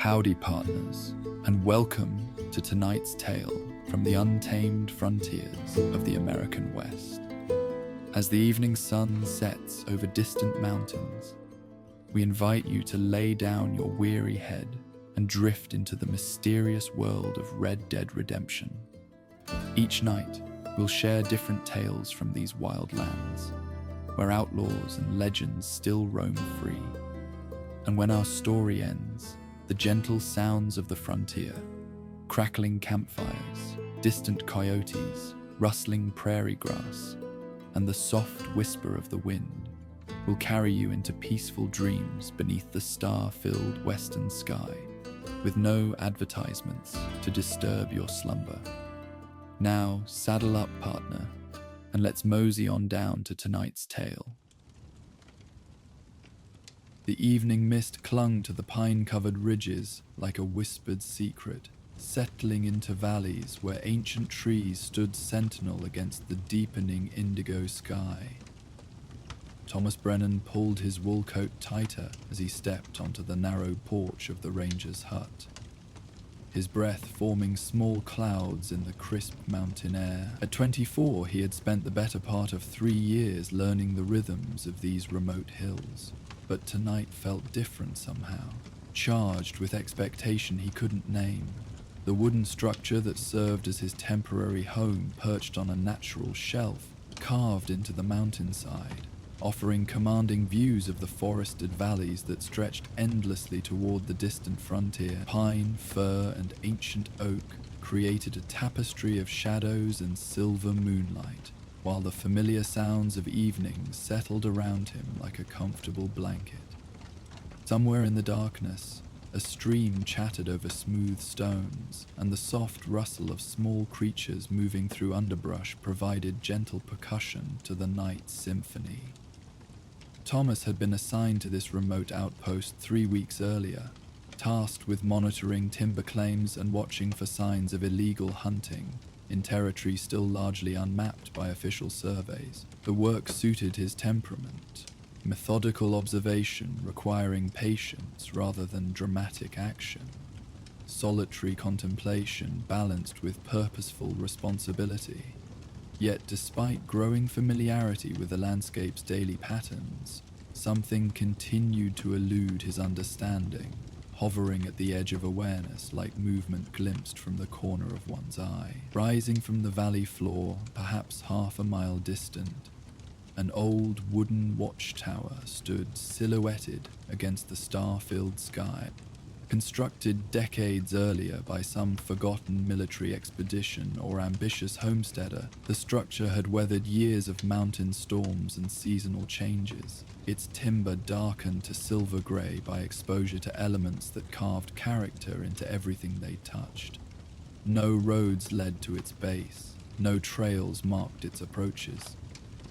Howdy, partners, and welcome to tonight's tale from the untamed frontiers of the American West. As the evening sun sets over distant mountains, we invite you to lay down your weary head and drift into the mysterious world of Red Dead Redemption. Each night, we'll share different tales from these wild lands, where outlaws and legends still roam free. And when our story ends, the gentle sounds of the frontier, crackling campfires, distant coyotes, rustling prairie grass, and the soft whisper of the wind will carry you into peaceful dreams beneath the star-filled western sky, with no advertisements to disturb your slumber. Now, saddle up, partner, and let's mosey on down to tonight's tale. The evening mist clung to the pine-covered ridges like a whispered secret, settling into valleys where ancient trees stood sentinel against the deepening indigo sky. Thomas Brennan pulled his wool coat tighter as he stepped onto the narrow porch of the ranger's hut, his breath forming small clouds in the crisp mountain air. At 24, he had spent the better part of 3 years learning the rhythms of these remote hills. But tonight felt different somehow, charged with expectation he couldn't name. The wooden structure that served as his temporary home perched on a natural shelf, carved into the mountainside, offering commanding views of the forested valleys that stretched endlessly toward the distant frontier. Pine, fir, and ancient oak created a tapestry of shadows and silver moonlight, while the familiar sounds of evening settled around him like a comfortable blanket. Somewhere in the darkness, a stream chattered over smooth stones, and the soft rustle of small creatures moving through underbrush provided gentle percussion to the night's symphony. Thomas had been assigned to this remote outpost 3 weeks earlier, tasked with monitoring timber claims and watching for signs of illegal hunting in territory still largely unmapped by official surveys. The work suited his temperament, methodical observation requiring patience rather than dramatic action, solitary contemplation balanced with purposeful responsibility. Yet despite growing familiarity with the landscape's daily patterns, something continued to elude his understanding, hovering at the edge of awareness like movement glimpsed from the corner of one's eye. Rising from the valley floor, perhaps half a mile distant, an old wooden watchtower stood silhouetted against the star-filled sky. Constructed decades earlier by some forgotten military expedition or ambitious homesteader, the structure had weathered years of mountain storms and seasonal changes, its timber darkened to silver grey by exposure to elements that carved character into everything they touched. No roads led to its base, no trails marked its approaches.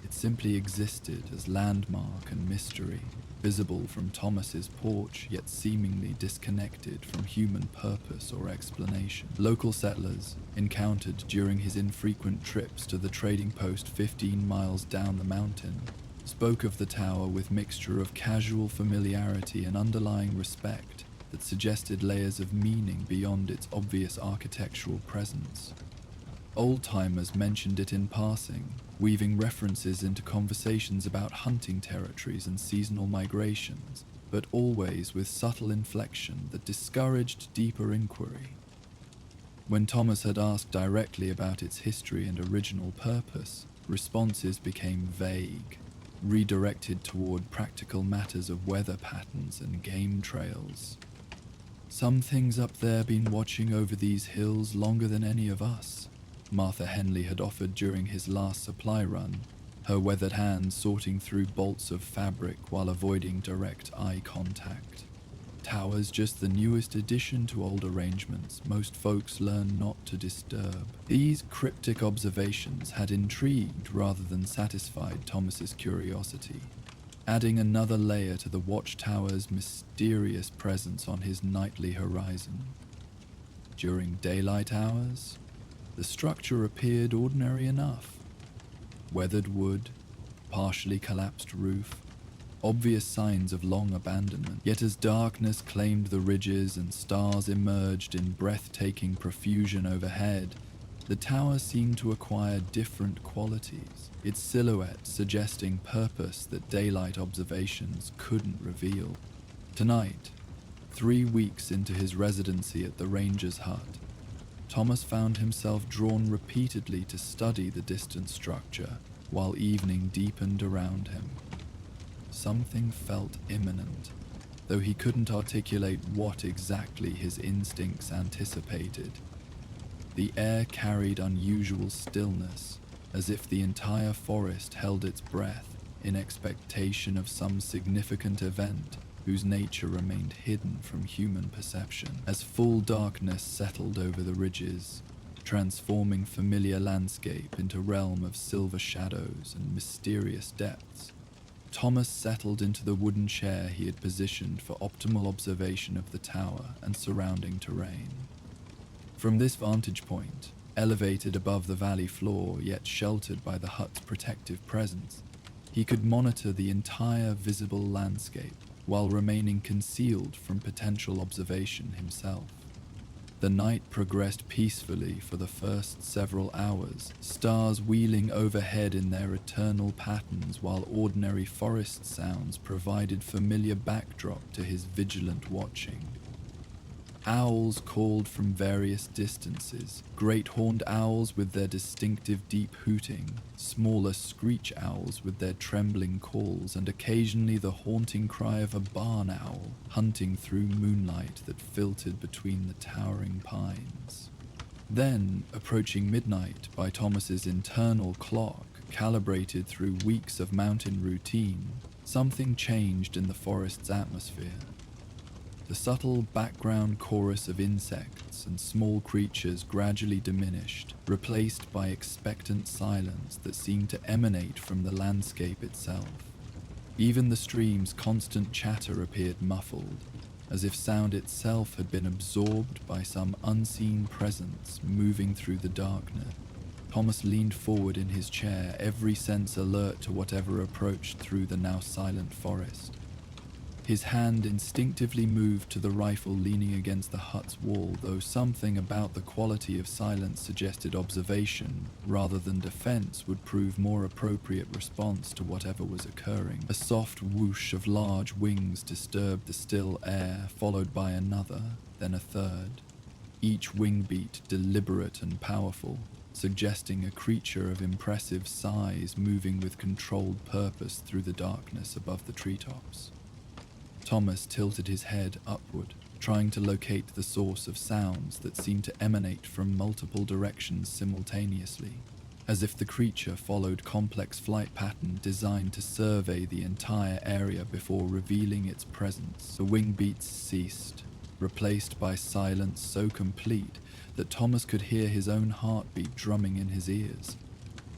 It simply existed as landmark and mystery, visible from Thomas's porch, yet seemingly disconnected from human purpose or explanation. Local settlers, encountered during his infrequent trips to the trading post 15 miles down the mountain, spoke of the tower with mixture of casual familiarity and underlying respect that suggested layers of meaning beyond its obvious architectural presence. Old-timers mentioned it in passing, weaving references into conversations about hunting territories and seasonal migrations, but always with subtle inflection that discouraged deeper inquiry. When Thomas had asked directly about its history and original purpose, responses became vague, redirected toward practical matters of weather patterns and game trails. "Something's up there been watching over these hills longer than any of us," Martha Henley had offered during his last supply run, her weathered hands sorting through bolts of fabric while avoiding direct eye contact. Tower's just the newest addition to old arrangements most folks learn not to disturb. These cryptic observations had intrigued rather than satisfied Thomas's curiosity, adding another layer to the watchtower's mysterious presence on his nightly horizon. During daylight hours, the structure appeared ordinary enough. Weathered wood, partially collapsed roof, obvious signs of long abandonment. Yet as darkness claimed the ridges and stars emerged in breathtaking profusion overhead, the tower seemed to acquire different qualities, its silhouette suggesting purpose that daylight observations couldn't reveal. Tonight, 3 weeks into his residency at the ranger's hut, Thomas found himself drawn repeatedly to study the distant structure while evening deepened around him. Something felt imminent, though he couldn't articulate what exactly his instincts anticipated. The air carried unusual stillness, as if the entire forest held its breath in expectation of some significant event whose nature remained hidden from human perception. As full darkness settled over the ridges, transforming familiar landscape into a realm of silver shadows and mysterious depths, Thomas settled into the wooden chair he had positioned for optimal observation of the tower and surrounding terrain. From this vantage point, elevated above the valley floor yet sheltered by the hut's protective presence, he could monitor the entire visible landscape while remaining concealed from potential observation himself. The night progressed peacefully for the first several hours, stars wheeling overhead in their eternal patterns while ordinary forest sounds provided familiar backdrop to his vigilant watching. Owls called from various distances, great horned owls with their distinctive deep hooting, smaller screech owls with their trembling calls, and occasionally the haunting cry of a barn owl hunting through moonlight that filtered between the towering pines. Then, approaching midnight by Thomas's internal clock, calibrated through weeks of mountain routine, something changed in the forest's atmosphere. The subtle background chorus of insects and small creatures gradually diminished, replaced by expectant silence that seemed to emanate from the landscape itself. Even the stream's constant chatter appeared muffled, as if sound itself had been absorbed by some unseen presence moving through the darkness. Thomas leaned forward in his chair, every sense alert to whatever approached through the now silent forest. His hand instinctively moved to the rifle leaning against the hut's wall, though something about the quality of silence suggested observation rather than defense would prove more appropriate response to whatever was occurring. A soft whoosh of large wings disturbed the still air, followed by another, then a third, each wing beat deliberate and powerful, suggesting a creature of impressive size moving with controlled purpose through the darkness above the treetops. Thomas tilted his head upward, trying to locate the source of sounds that seemed to emanate from multiple directions simultaneously, as if the creature followed complex flight pattern designed to survey the entire area before revealing its presence. The wing beats ceased, replaced by silence so complete that Thomas could hear his own heartbeat drumming in his ears.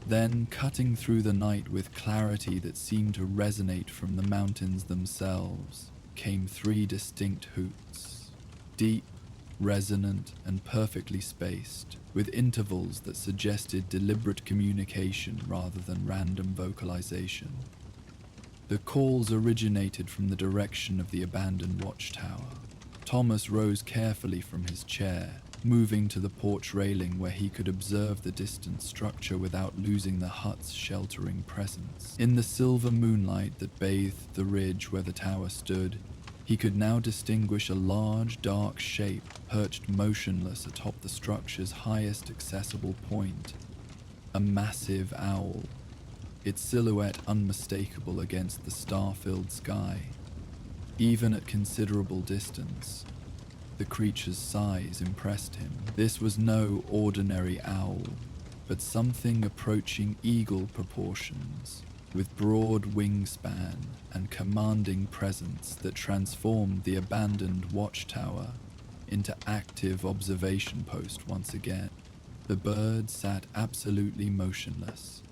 Then, cutting through the night with clarity that seemed to resonate from the mountains themselves, came 3 distinct hoots, deep, resonant, and perfectly spaced, with intervals that suggested deliberate communication rather than random vocalization. The calls originated from the direction of the abandoned watchtower. Thomas rose carefully from his chair, moving to the porch railing where he could observe the distant structure without losing the hut's sheltering presence. In the silver moonlight that bathed the ridge where the tower stood, he could now distinguish a large, dark shape perched motionless atop the structure's highest accessible point. A massive owl, its silhouette unmistakable against the star-filled sky. Even at considerable distance, the creature's size impressed him. This was no ordinary owl, but something approaching eagle proportions, with broad wingspan and commanding presence that transformed the abandoned watchtower into active observation post once again. The bird sat absolutely motionless,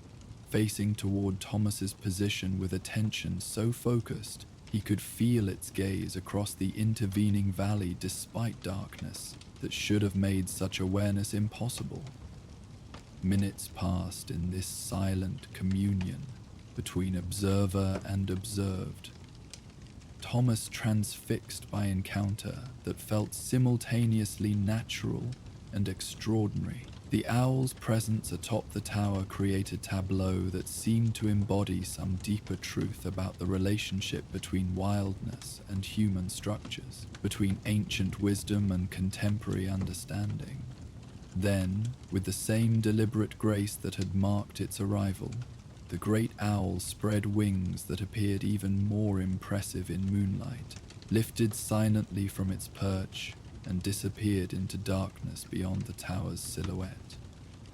facing toward Thomas's position with attention so focused he could feel its gaze across the intervening valley despite darkness that should have made such awareness impossible. Minutes passed in this silent communion between observer and observed Thomas transfixed by encounter that felt simultaneously natural and extraordinary. The owl's presence atop the tower created a tableau that seemed to embody some deeper truth about the relationship between wildness and human structures, between ancient wisdom and contemporary understanding. Then, with the same deliberate grace that had marked its arrival, the great owl spread wings that appeared even more impressive in moonlight, lifted silently from its perch, and disappeared into darkness beyond the tower's silhouette.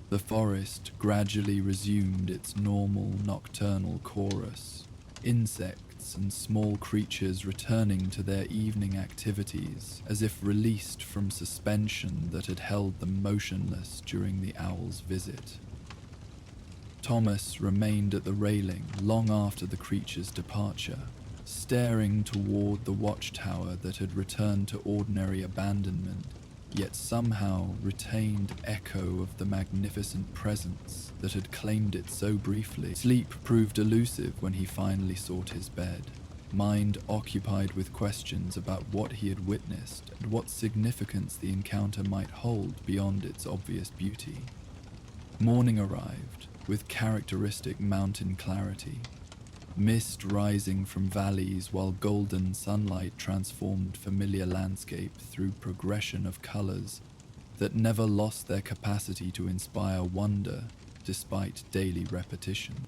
The forest gradually resumed its normal nocturnal chorus, insects and small creatures returning to their evening activities as if released from suspension that had held them motionless during the owl's visit. Thomas remained at the railing long after the creature's departure, staring toward the watchtower that had returned to ordinary abandonment, yet somehow retained echo of the magnificent presence that had claimed it so briefly. Sleep proved elusive when he finally sought his bed, mind occupied with questions about what he had witnessed and what significance the encounter might hold beyond its obvious beauty. Morning arrived, with characteristic mountain clarity, mist rising from valleys while golden sunlight transformed familiar landscape through progression of colors that never lost their capacity to inspire wonder despite daily repetition.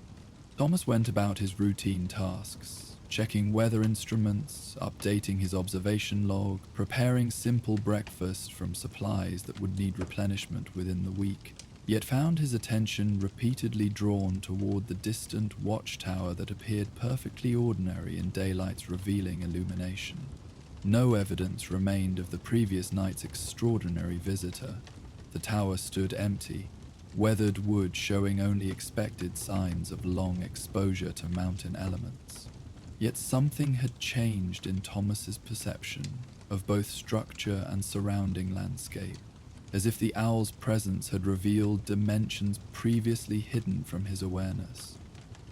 Thomas went about his routine tasks, checking weather instruments, updating his observation log, preparing simple breakfast from supplies that would need replenishment within the week, yet found his attention repeatedly drawn toward the distant watchtower that appeared perfectly ordinary in daylight's revealing illumination. No evidence remained of the previous night's extraordinary visitor. The tower stood empty, weathered wood showing only expected signs of long exposure to mountain elements. Yet something had changed in Thomas's perception of both structure and surrounding landscape, as if the owl's presence had revealed dimensions previously hidden from his awareness.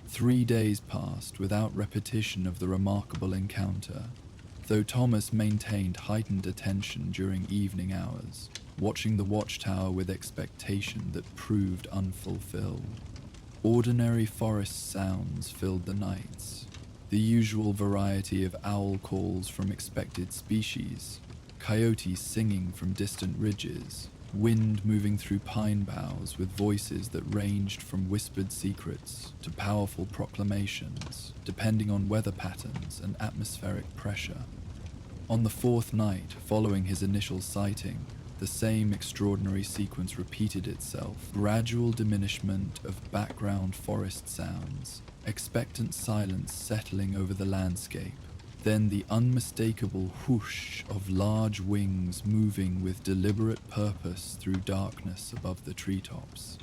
3 days passed without repetition of the remarkable encounter, though Thomas maintained heightened attention during evening hours, watching the watchtower with expectation that proved unfulfilled. Ordinary forest sounds filled the nights, the usual variety of owl calls from expected species, coyotes singing from distant ridges, wind moving through pine boughs with voices that ranged from whispered secrets to powerful proclamations, depending on weather patterns and atmospheric pressure. On the 4th night following his initial sighting, the same extraordinary sequence repeated itself, gradual diminishment of background forest sounds, expectant silence settling over the landscape, then the unmistakable whoosh of large wings moving with deliberate purpose through darkness above the treetops.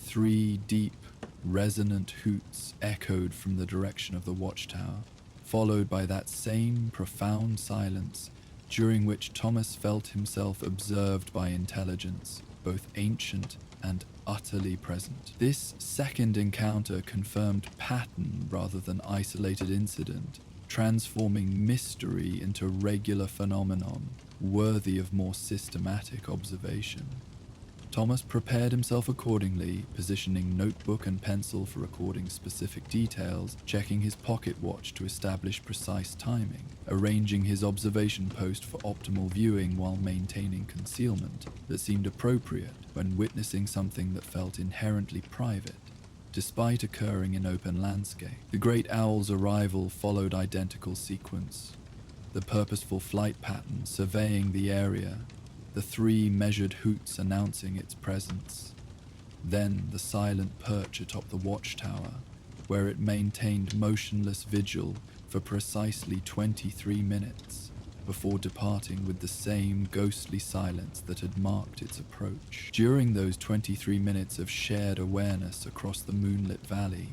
3 deep, resonant hoots echoed from the direction of the watchtower, followed by that same profound silence during which Thomas felt himself observed by intelligence, both ancient and utterly present. This second encounter confirmed pattern rather than isolated incident, transforming mystery into regular phenomenon, worthy of more systematic observation. Thomas prepared himself accordingly, positioning notebook and pencil for recording specific details, checking his pocket watch to establish precise timing, arranging his observation post for optimal viewing while maintaining concealment that seemed appropriate when witnessing something that felt inherently private, despite occurring in open landscape. The great owl's arrival followed identical sequence, the purposeful flight pattern surveying the area, the 3 measured hoots announcing its presence, then the silent perch atop the watchtower, where it maintained motionless vigil for precisely 23 minutes before departing with the same ghostly silence that had marked its approach. During those 23 minutes of shared awareness across the moonlit valley,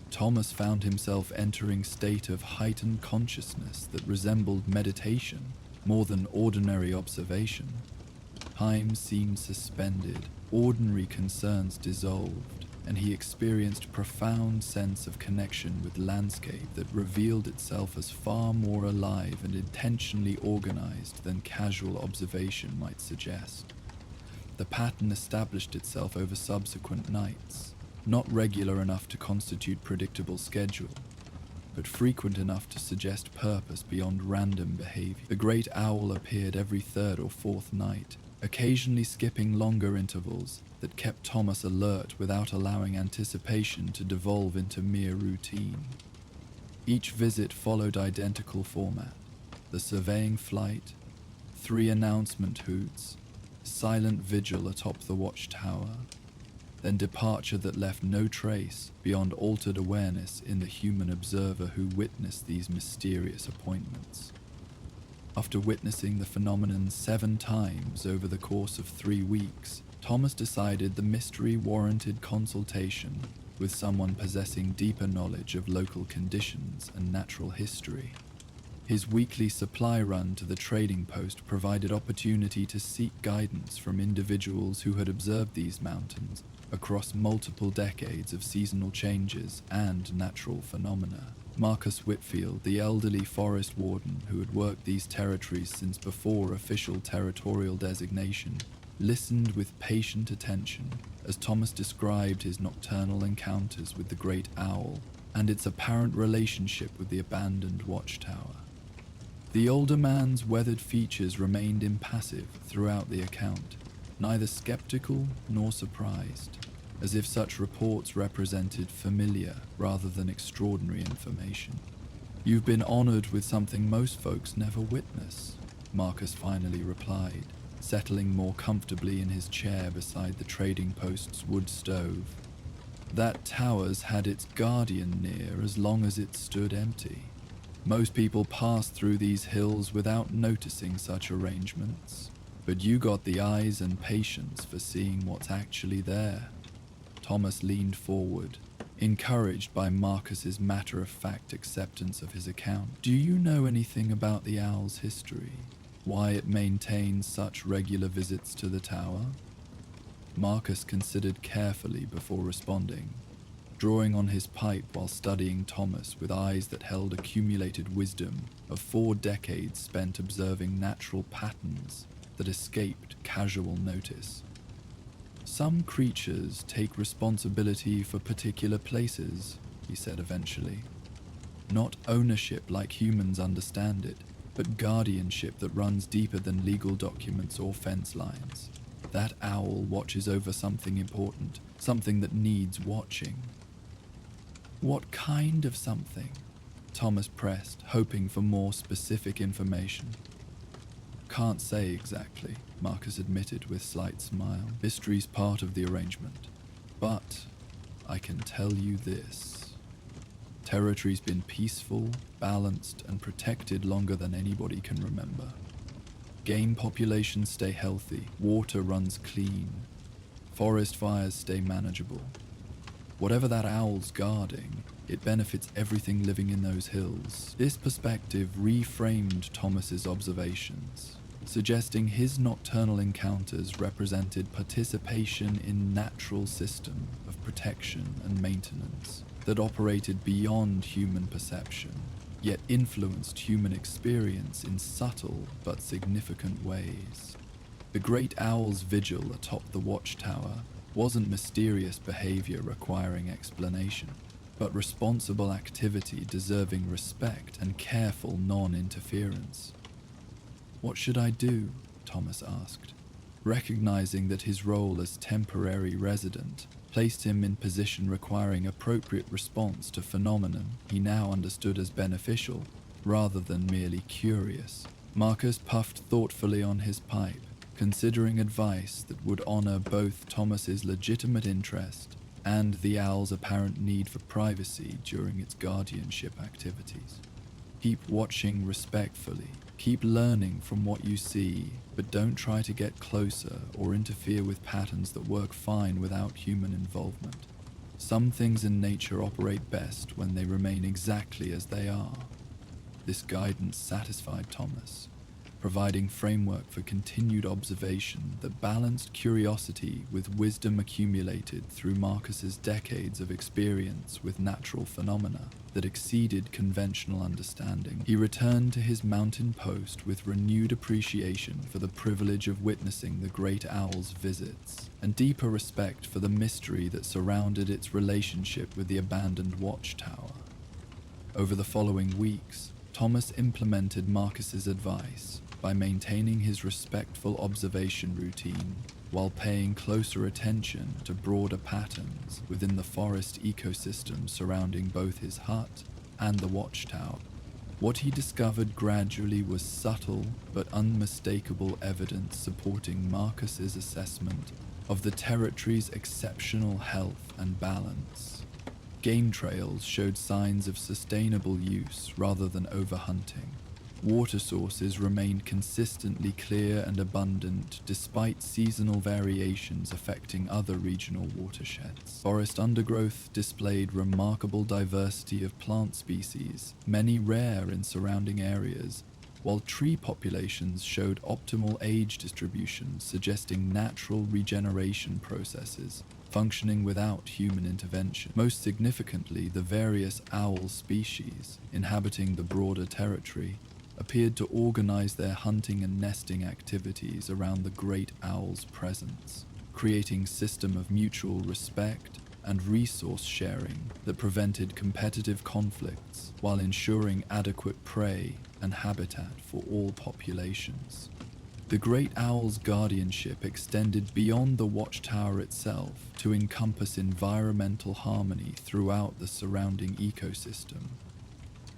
Thomas found himself entering a state of heightened consciousness that resembled meditation more than ordinary observation. Time seemed suspended, ordinary concerns dissolved, and he experienced a profound sense of connection with landscape that revealed itself as far more alive and intentionally organized than casual observation might suggest. The pattern established itself over subsequent nights, not regular enough to constitute predictable schedule, but frequent enough to suggest purpose beyond random behavior. The great owl appeared every third or fourth night, occasionally skipping longer intervals that kept Thomas alert without allowing anticipation to devolve into mere routine. Each visit followed identical format: the surveying flight, 3 announcement hoots, silent vigil atop the watchtower, then departure that left no trace beyond altered awareness in the human observer who witnessed these mysterious appointments. After witnessing the phenomenon 7 times over the course of 3 weeks, Thomas decided the mystery warranted consultation with someone possessing deeper knowledge of local conditions and natural history. His weekly supply run to the trading post provided opportunity to seek guidance from individuals who had observed these mountains across multiple decades of seasonal changes and natural phenomena. Marcus Whitfield, the elderly forest warden who had worked these territories since before official territorial designation, listened with patient attention as Thomas described his nocturnal encounters with the great owl and its apparent relationship with the abandoned watchtower. The older man's weathered features remained impassive throughout the account, neither skeptical nor surprised, as if such reports represented familiar rather than extraordinary information. "You've been honored with something most folks never witness," Marcus finally replied, settling more comfortably in his chair beside the trading post's wood stove. "That tower's had its guardian near as long as it stood empty. Most people pass through these hills without noticing such arrangements, but you got the eyes and patience for seeing what's actually there." Thomas leaned forward, encouraged by Marcus's matter-of-fact acceptance of his account. "Do you know anything about the owl's history? Why it maintains such regular visits to the tower?" Marcus considered carefully before responding, drawing on his pipe while studying Thomas with eyes that held accumulated wisdom of 4 decades spent observing natural patterns that escaped casual notice. "Some creatures take responsibility for particular places," he said eventually. "Not ownership like humans understand it, but guardianship that runs deeper than legal documents or fence lines. That owl watches over something important, something that needs watching." "What kind of something?" Thomas pressed, hoping for more specific information. "Can't say exactly," Marcus admitted with slight smile. "Mystery's part of the arrangement. But I can tell you this. Territory's been peaceful, balanced, and protected longer than anybody can remember. Game populations stay healthy, water runs clean, forest fires stay manageable. Whatever that owl's guarding, it benefits everything living in those hills." This perspective reframed Thomas's observations, suggesting his nocturnal encounters represented participation in natural system of protection and maintenance that operated beyond human perception, yet influenced human experience in subtle but significant ways. The great owl's vigil atop the watchtower wasn't mysterious behavior requiring explanation, but responsible activity deserving respect and careful non-interference. "What should I do?" Thomas asked, recognizing that his role as temporary resident placed him in position requiring appropriate response to phenomenon he now understood as beneficial rather than merely curious. Marcus puffed thoughtfully on his pipe, considering advice that would honor both Thomas's legitimate interest and the owl's apparent need for privacy during its guardianship activities. "Keep watching respectfully. Keep learning from what you see, but don't try to get closer or interfere with patterns that work fine without human involvement. Some things in nature operate best when they remain exactly as they are." This guidance satisfied Thomas, providing framework for continued observation that balanced curiosity with wisdom accumulated through Marcus's decades of experience with natural phenomena that exceeded conventional understanding. He returned to his mountain post with renewed appreciation for the privilege of witnessing the great owl's visits, and deeper respect for the mystery that surrounded its relationship with the abandoned watchtower. Over the following weeks, Thomas implemented Marcus's advice by maintaining his respectful observation routine while paying closer attention to broader patterns within the forest ecosystem surrounding both his hut and the watchtower. What he discovered gradually was subtle but unmistakable evidence supporting Marcus's assessment of the territory's exceptional health and balance. Game trails showed signs of sustainable use rather than overhunting. Water sources remained consistently clear and abundant despite seasonal variations affecting other regional watersheds. Forest undergrowth displayed remarkable diversity of plant species, many rare in surrounding areas, while tree populations showed optimal age distribution, suggesting natural regeneration processes functioning without human intervention. Most significantly, the various owl species inhabiting the broader territory appeared to organize their hunting and nesting activities around the great owl's presence, creating a system of mutual respect and resource sharing that prevented competitive conflicts while ensuring adequate prey and habitat for all populations. The great owl's guardianship extended beyond the watchtower itself to encompass environmental harmony throughout the surrounding ecosystem.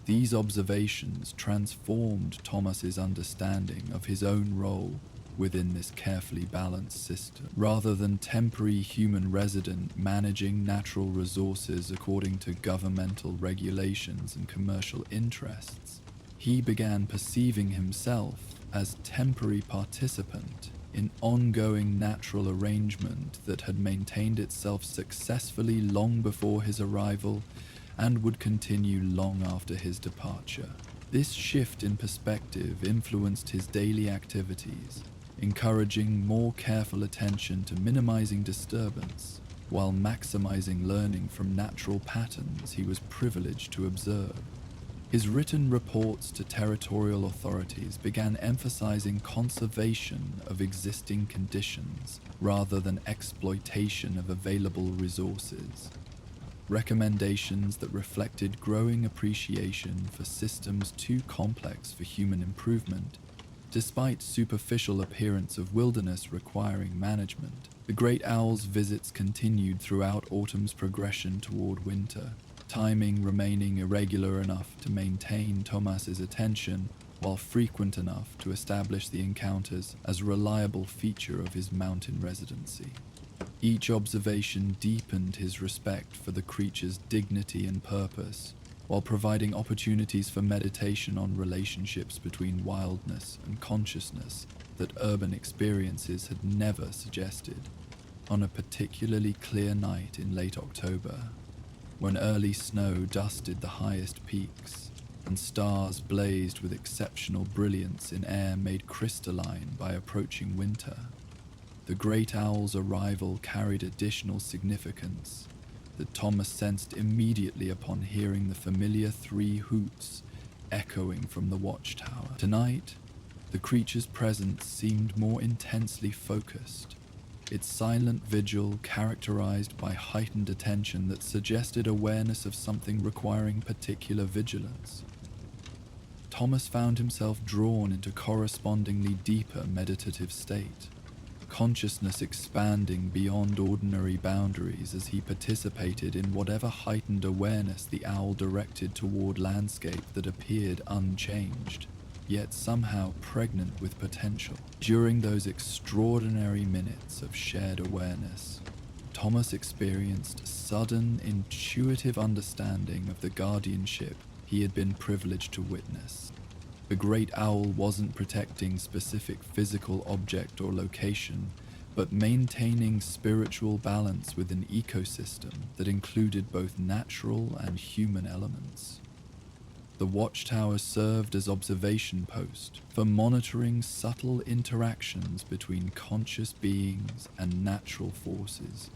These observations transformed Thomas's understanding of his own role within this carefully balanced system. Rather than temporary human resident managing natural resources according to governmental regulations and commercial interests, he began perceiving himself as temporary participant in ongoing natural arrangement that had maintained itself successfully long before his arrival and would continue long after his departure. This shift in perspective influenced his daily activities, encouraging more careful attention to minimizing disturbance, while maximizing learning from natural patterns he was privileged to observe. His written reports to territorial authorities began emphasizing conservation of existing conditions rather than exploitation of available resources. Recommendations that reflected growing appreciation for systems too complex for human improvement, despite superficial appearance of wilderness requiring management. The great owl's visits continued throughout autumn's progression toward winter, timing remaining irregular enough to maintain Thomas's attention while frequent enough to establish the encounters as a reliable feature of his mountain residency. Each observation deepened his respect for the creature's dignity and purpose, while providing opportunities for meditation on relationships between wildness and consciousness that urban experiences had never suggested. On a particularly clear night in late October, when early snow dusted the highest peaks and stars blazed with exceptional brilliance in air made crystalline by approaching winter, the great owl's arrival carried additional significance that Thomas sensed immediately upon hearing the familiar 3 hoots echoing from the watchtower. Tonight, the creature's presence seemed more intensely focused, its silent vigil characterized by heightened attention that suggested awareness of something requiring particular vigilance. Thomas found himself drawn into correspondingly deeper meditative state, consciousness expanding beyond ordinary boundaries as he participated in whatever heightened awareness the owl directed toward landscape that appeared unchanged, yet somehow pregnant with potential. During those extraordinary minutes of shared awareness, Thomas experienced sudden, intuitive understanding of the guardianship he had been privileged to witness. The great owl wasn't protecting specific physical object or location, but maintaining spiritual balance with an ecosystem that included both natural and human elements. The watchtower served as observation post for monitoring subtle interactions between conscious beings and natural forces,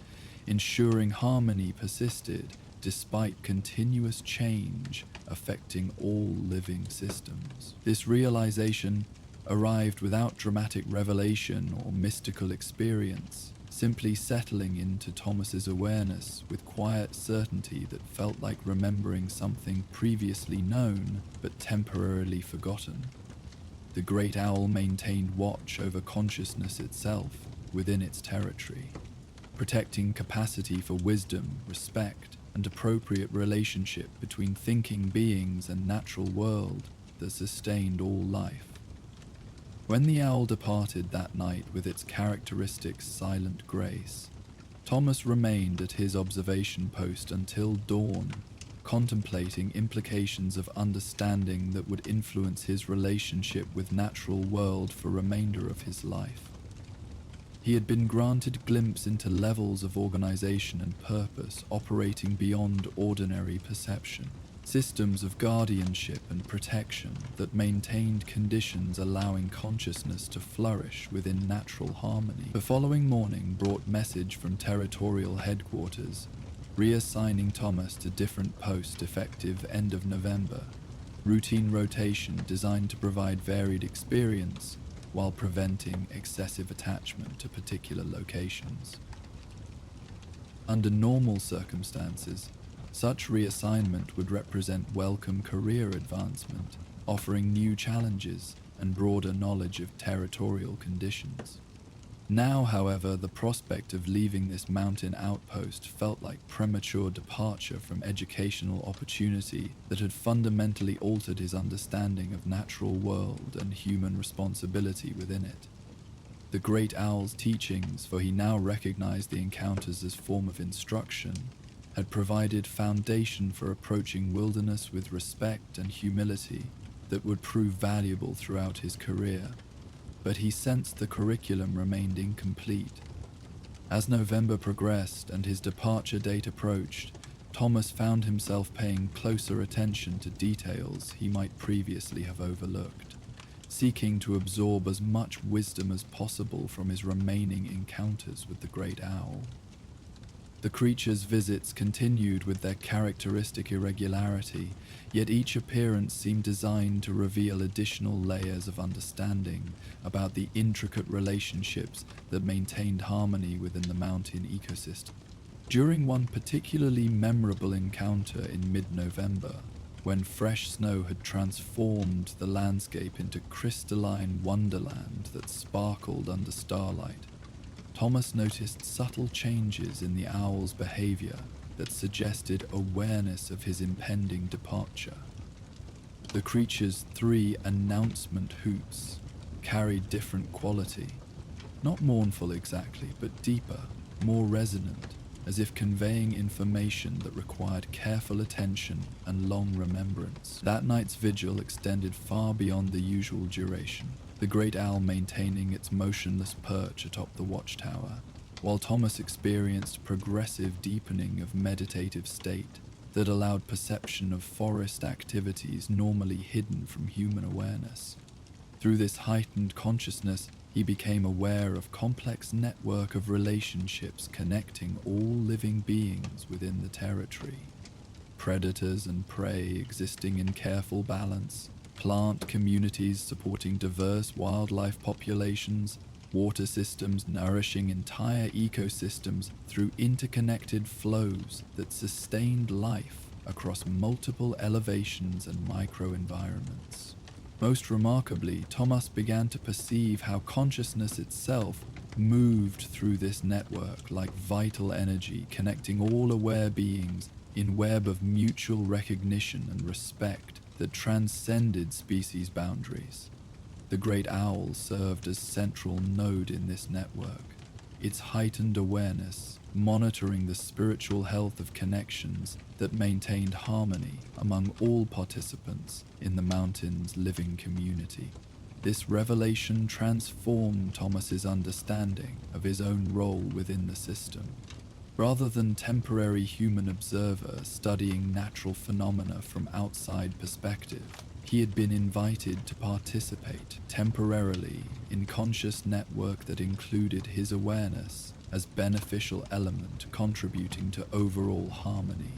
ensuring harmony persisted despite continuous change affecting all living systems. This realization arrived without dramatic revelation or mystical experience, simply settling into Thomas's awareness with quiet certainty that felt like remembering something previously known but temporarily forgotten. The great owl maintained watch over consciousness itself within its territory, protecting capacity for wisdom, respect, and appropriate relationship between thinking beings and natural world that sustained all life. When the owl departed that night with its characteristic silent grace, Thomas remained at his observation post until dawn, contemplating implications of understanding that would influence his relationship with natural world for the remainder of his life. He had been granted a glimpse into levels of organization and purpose operating beyond ordinary perception, systems of guardianship and protection that maintained conditions allowing consciousness to flourish within natural harmony. The following morning brought message from territorial headquarters, reassigning Thomas to different posts effective end of November. Routine rotation designed to provide varied experience while preventing excessive attachment to particular locations. Under normal circumstances, such reassignment would represent welcome career advancement, offering new challenges and broader knowledge of territorial conditions. Now, however, the prospect of leaving this mountain outpost felt like premature departure from educational opportunity that had fundamentally altered his understanding of natural world and human responsibility within it. The great owl's teachings, for he now recognized the encounters as form of instruction, had provided foundation for approaching wilderness with respect and humility that would prove valuable throughout his career. But he sensed the curriculum remained incomplete. As November progressed and his departure date approached, Thomas found himself paying closer attention to details he might previously have overlooked, seeking to absorb as much wisdom as possible from his remaining encounters with the great owl. The creature's visits continued with their characteristic irregularity, yet each appearance seemed designed to reveal additional layers of understanding about the intricate relationships that maintained harmony within the mountain ecosystem. During one particularly memorable encounter in mid-November, when fresh snow had transformed the landscape into crystalline wonderland that sparkled under starlight, Thomas noticed subtle changes in the owl's behavior that suggested awareness of his impending departure. The creature's 3 announcement hoots carried different quality, not mournful exactly, but deeper, more resonant, as if conveying information that required careful attention and long remembrance. That night's vigil extended far beyond the usual duration, the great owl maintaining its motionless perch atop the watchtower, while Thomas experienced progressive deepening of meditative state that allowed perception of forest activities normally hidden from human awareness. Through this heightened consciousness, he became aware of complex network of relationships connecting all living beings within the territory. Predators and prey existing in careful balance, plant communities supporting diverse wildlife populations, water systems nourishing entire ecosystems through interconnected flows that sustained life across multiple elevations and microenvironments. Most remarkably, Thomas began to perceive how consciousness itself moved through this network like vital energy, connecting all aware beings in a web of mutual recognition and respect that transcended species boundaries. The great owl served as central node in this network, its heightened awareness monitoring the spiritual health of connections that maintained harmony among all participants in the mountain's living community. This revelation transformed Thomas's understanding of his own role within the system. Rather than temporary human observer studying natural phenomena from outside perspective, he had been invited to participate temporarily in conscious network that included his awareness as beneficial element contributing to overall harmony.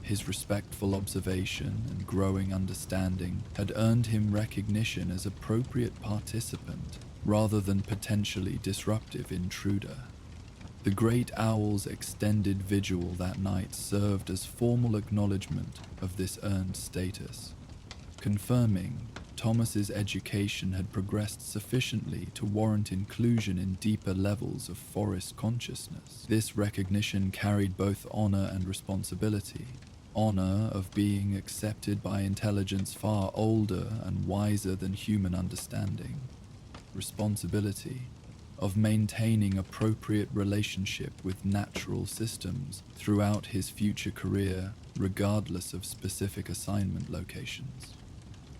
His respectful observation and growing understanding had earned him recognition as appropriate participant rather than potentially disruptive intruder. The great owl's extended vigil that night served as formal acknowledgement of this earned status, confirming Thomas's education had progressed sufficiently to warrant inclusion in deeper levels of forest consciousness. This recognition carried both honor and responsibility. Honor of being accepted by intelligence far older and wiser than human understanding. Responsibility of maintaining appropriate relationship with natural systems throughout his future career, regardless of specific assignment locations.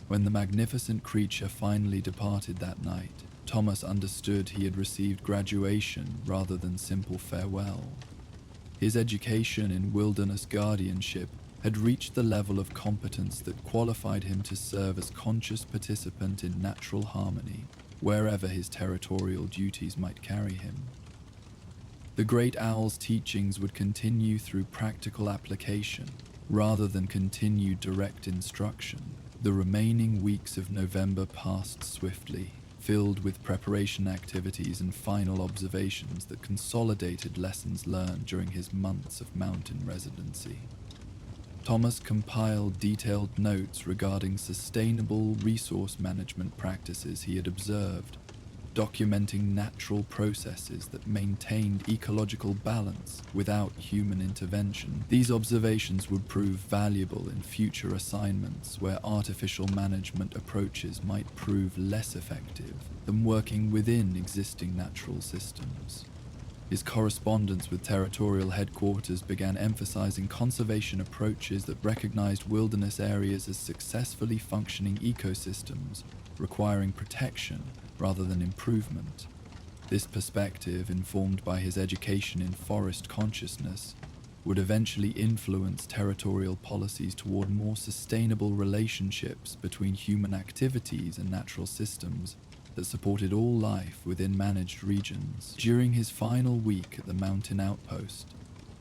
When the magnificent creature finally departed that night, Thomas understood he had received graduation rather than simple farewell. His education in wilderness guardianship had reached the level of competence that qualified him to serve as conscious participant in natural harmony, wherever his territorial duties might carry him. The great owl's teachings would continue through practical application, rather than continued direct instruction. The remaining weeks of November passed swiftly, filled with preparation activities and final observations that consolidated lessons learned during his months of mountain residency. Thomas compiled detailed notes regarding sustainable resource management practices he had observed, documenting natural processes that maintained ecological balance without human intervention. These observations would prove valuable in future assignments where artificial management approaches might prove less effective than working within existing natural systems. His correspondence with territorial headquarters began emphasizing conservation approaches that recognized wilderness areas as successfully functioning ecosystems, requiring protection rather than improvement. This perspective, informed by his education in forest consciousness, would eventually influence territorial policies toward more sustainable relationships between human activities and natural systems that supported all life within managed regions. During his final week at the mountain outpost,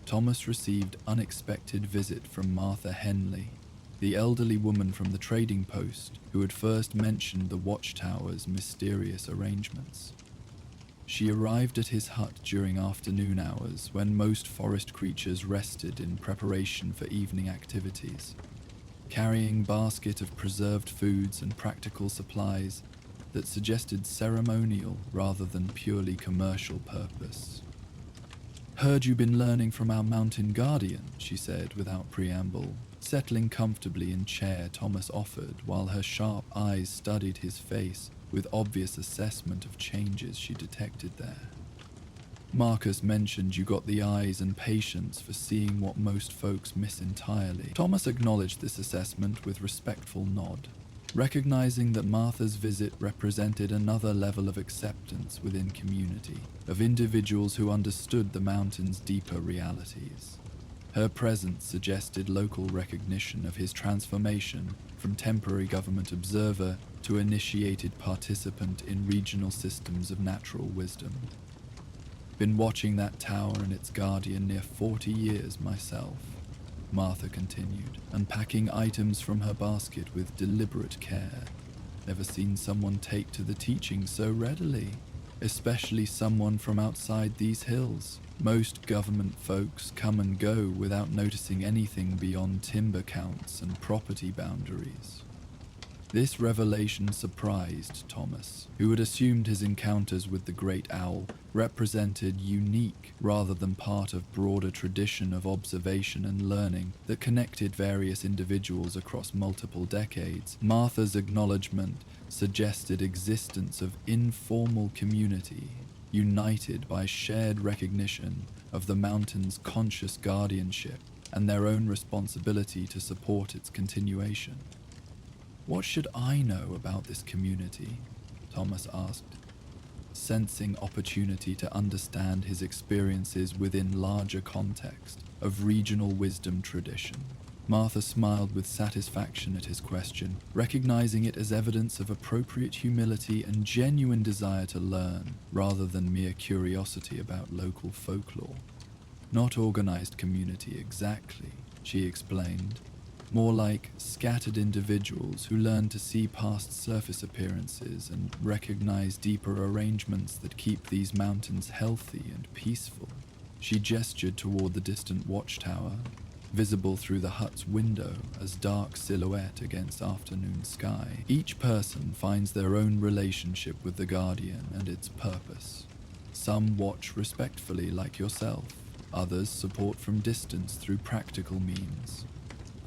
Thomas received unexpected visit from Martha Henley, the elderly woman from the trading post who had first mentioned the watchtower's mysterious arrangements. She arrived at his hut during afternoon hours when most forest creatures rested in preparation for evening activities, carrying a basket of preserved foods and practical supplies that suggested ceremonial rather than purely commercial purpose. "Heard you've been learning from our mountain guardian," she said without preamble, settling comfortably in chair Thomas offered while her sharp eyes studied his face with obvious assessment of changes she detected there. "Marcus mentioned you got the eyes and patience for seeing what most folks miss entirely." Thomas acknowledged this assessment with respectful nod, recognizing that Martha's visit represented another level of acceptance within community, of individuals who understood the mountain's deeper realities. Her presence suggested local recognition of his transformation from temporary government observer to initiated participant in regional systems of natural wisdom. "Been watching that tower and its guardian near 40 years myself," Martha continued, unpacking items from her basket with deliberate care. "Never seen someone take to the teaching so readily, especially someone from outside these hills. Most government folks come and go without noticing anything beyond timber counts and property boundaries." This revelation surprised Thomas, who had assumed his encounters with the great owl represented unique rather than part of broader tradition of observation and learning that connected various individuals across multiple decades. Martha's acknowledgement suggested existence of informal community, united by shared recognition of the mountain's conscious guardianship and their own responsibility to support its continuation. "What should I know about this community?" Thomas asked, sensing opportunity to understand his experiences within larger context of regional wisdom tradition. Martha smiled with satisfaction at his question, recognizing it as evidence of appropriate humility and genuine desire to learn, rather than mere curiosity about local folklore. Not organized community exactly, she explained. More like scattered individuals who learn to see past surface appearances and recognize deeper arrangements that keep these mountains healthy and peaceful. She gestured toward the distant watchtower, visible through the hut's window as dark silhouette against afternoon sky. Each person finds their own relationship with the Guardian and its purpose. Some watch respectfully like yourself, others support from distance through practical means.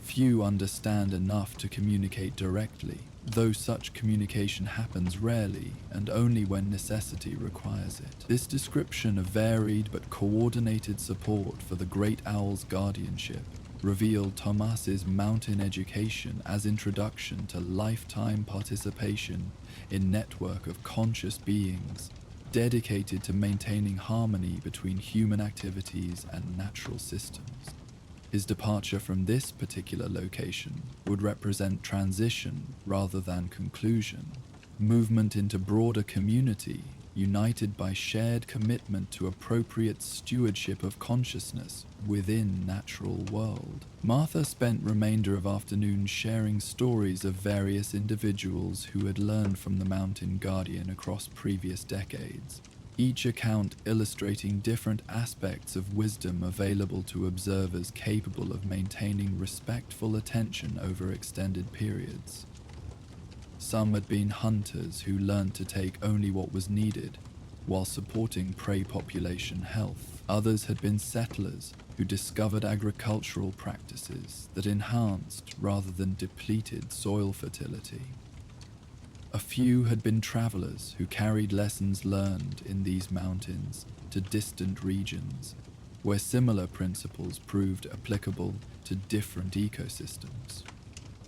Few understand enough to communicate directly, though such communication happens rarely and only when necessity requires it. This description of varied but coordinated support for the Great Owl's guardianship revealed Tomas's mountain education as introduction to lifetime participation in network of conscious beings dedicated to maintaining harmony between human activities and natural systems. His departure from this particular location would represent transition rather than conclusion, movement into broader community, united by shared commitment to appropriate stewardship of consciousness within natural world. Martha spent remainder of afternoon sharing stories of various individuals who had learned from the Mountain Guardian across previous decades, each account illustrating different aspects of wisdom available to observers capable of maintaining respectful attention over extended periods. Some had been hunters who learned to take only what was needed, while supporting prey population health. Others had been settlers who discovered agricultural practices that enhanced rather than depleted soil fertility. A few had been travelers who carried lessons learned in these mountains to distant regions, where similar principles proved applicable to different ecosystems.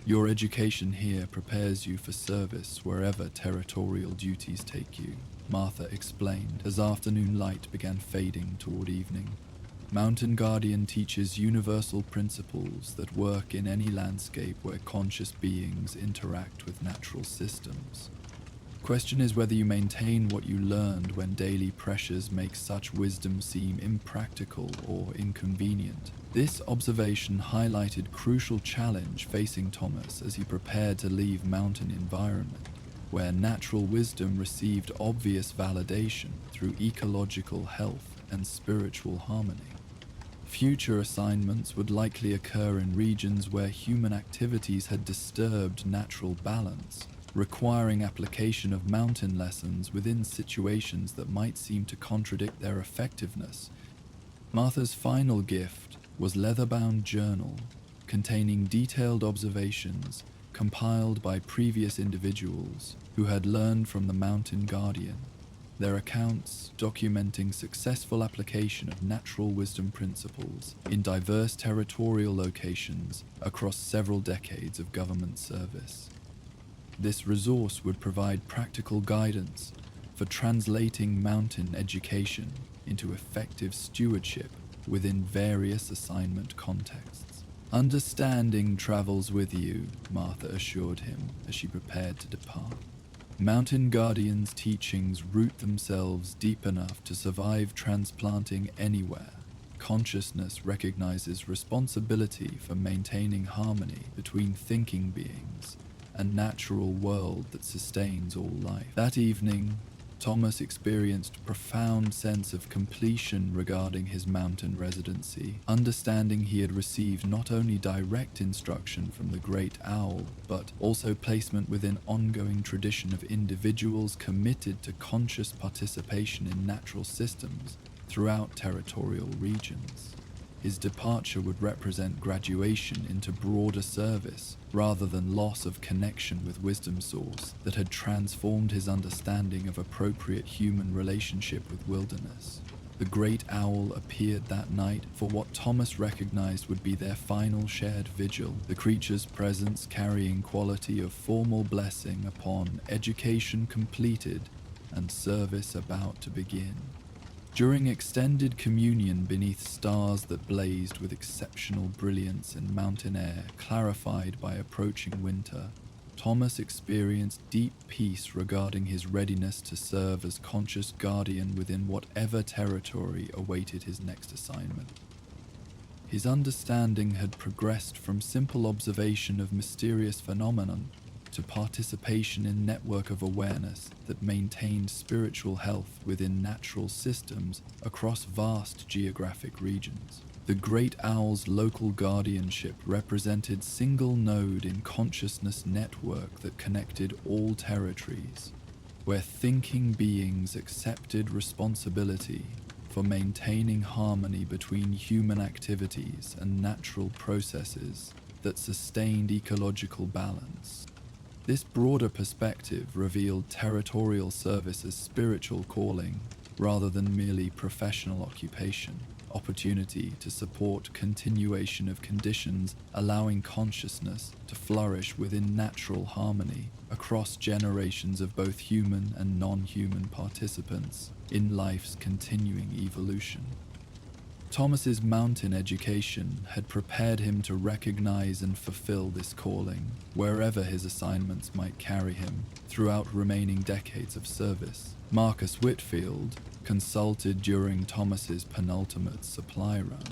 Your education here prepares you for service wherever territorial duties take you, Martha explained as afternoon light began fading toward evening. Mountain Guardian teaches universal principles that work in any landscape where conscious beings interact with natural systems. Question is whether you maintain what you learned when daily pressures make such wisdom seem impractical or inconvenient. This observation highlighted crucial challenge facing Thomas as he prepared to leave mountain environment, where natural wisdom received obvious validation through ecological health and spiritual harmony. Future assignments would likely occur in regions where human activities had disturbed natural balance, requiring application of mountain lessons within situations that might seem to contradict their effectiveness. Martha's final gift was leather-bound journal containing detailed observations compiled by previous individuals who had learned from the Mountain Guardian, their accounts documenting successful application of natural wisdom principles in diverse territorial locations across several decades of government service. This resource would provide practical guidance for translating mountain education into effective stewardship within various assignment contexts. Understanding travels with you, Martha assured him as she prepared to depart. Mountain Guardian's teachings root themselves deep enough to survive transplanting anywhere. Consciousness recognizes responsibility for maintaining harmony between thinking beings and natural world that sustains all life. That evening, Thomas experienced a profound sense of completion regarding his mountain residency, understanding he had received not only direct instruction from the Great Owl, but also placement within ongoing tradition of individuals committed to conscious participation in natural systems throughout territorial regions. His departure would represent graduation into broader service rather than loss of connection with wisdom source that had transformed his understanding of appropriate human relationship with wilderness. The Great Owl appeared that night for what Thomas recognized would be their final shared vigil, the creature's presence carrying quality of formal blessing upon education completed and service about to begin. During extended communion beneath stars that blazed with exceptional brilliance in mountain air clarified by approaching winter, Thomas experienced deep peace regarding his readiness to serve as conscious guardian within whatever territory awaited his next assignment. His understanding had progressed from simple observation of mysterious phenomenon to participation in network of awareness that maintained spiritual health within natural systems across vast geographic regions. The great owl's local guardianship represented single node in consciousness network that connected all territories, where thinking beings accepted responsibility for maintaining harmony between human activities and natural processes that sustained ecological balance. This broader perspective revealed territorial service as spiritual calling rather than merely professional occupation, opportunity to support continuation of conditions allowing consciousness to flourish within natural harmony across generations of both human and non-human participants in life's continuing evolution. Thomas's mountain education had prepared him to recognize and fulfill this calling wherever his assignments might carry him throughout remaining decades of service. Marcus Whitfield, consulted during Thomas's penultimate supply run,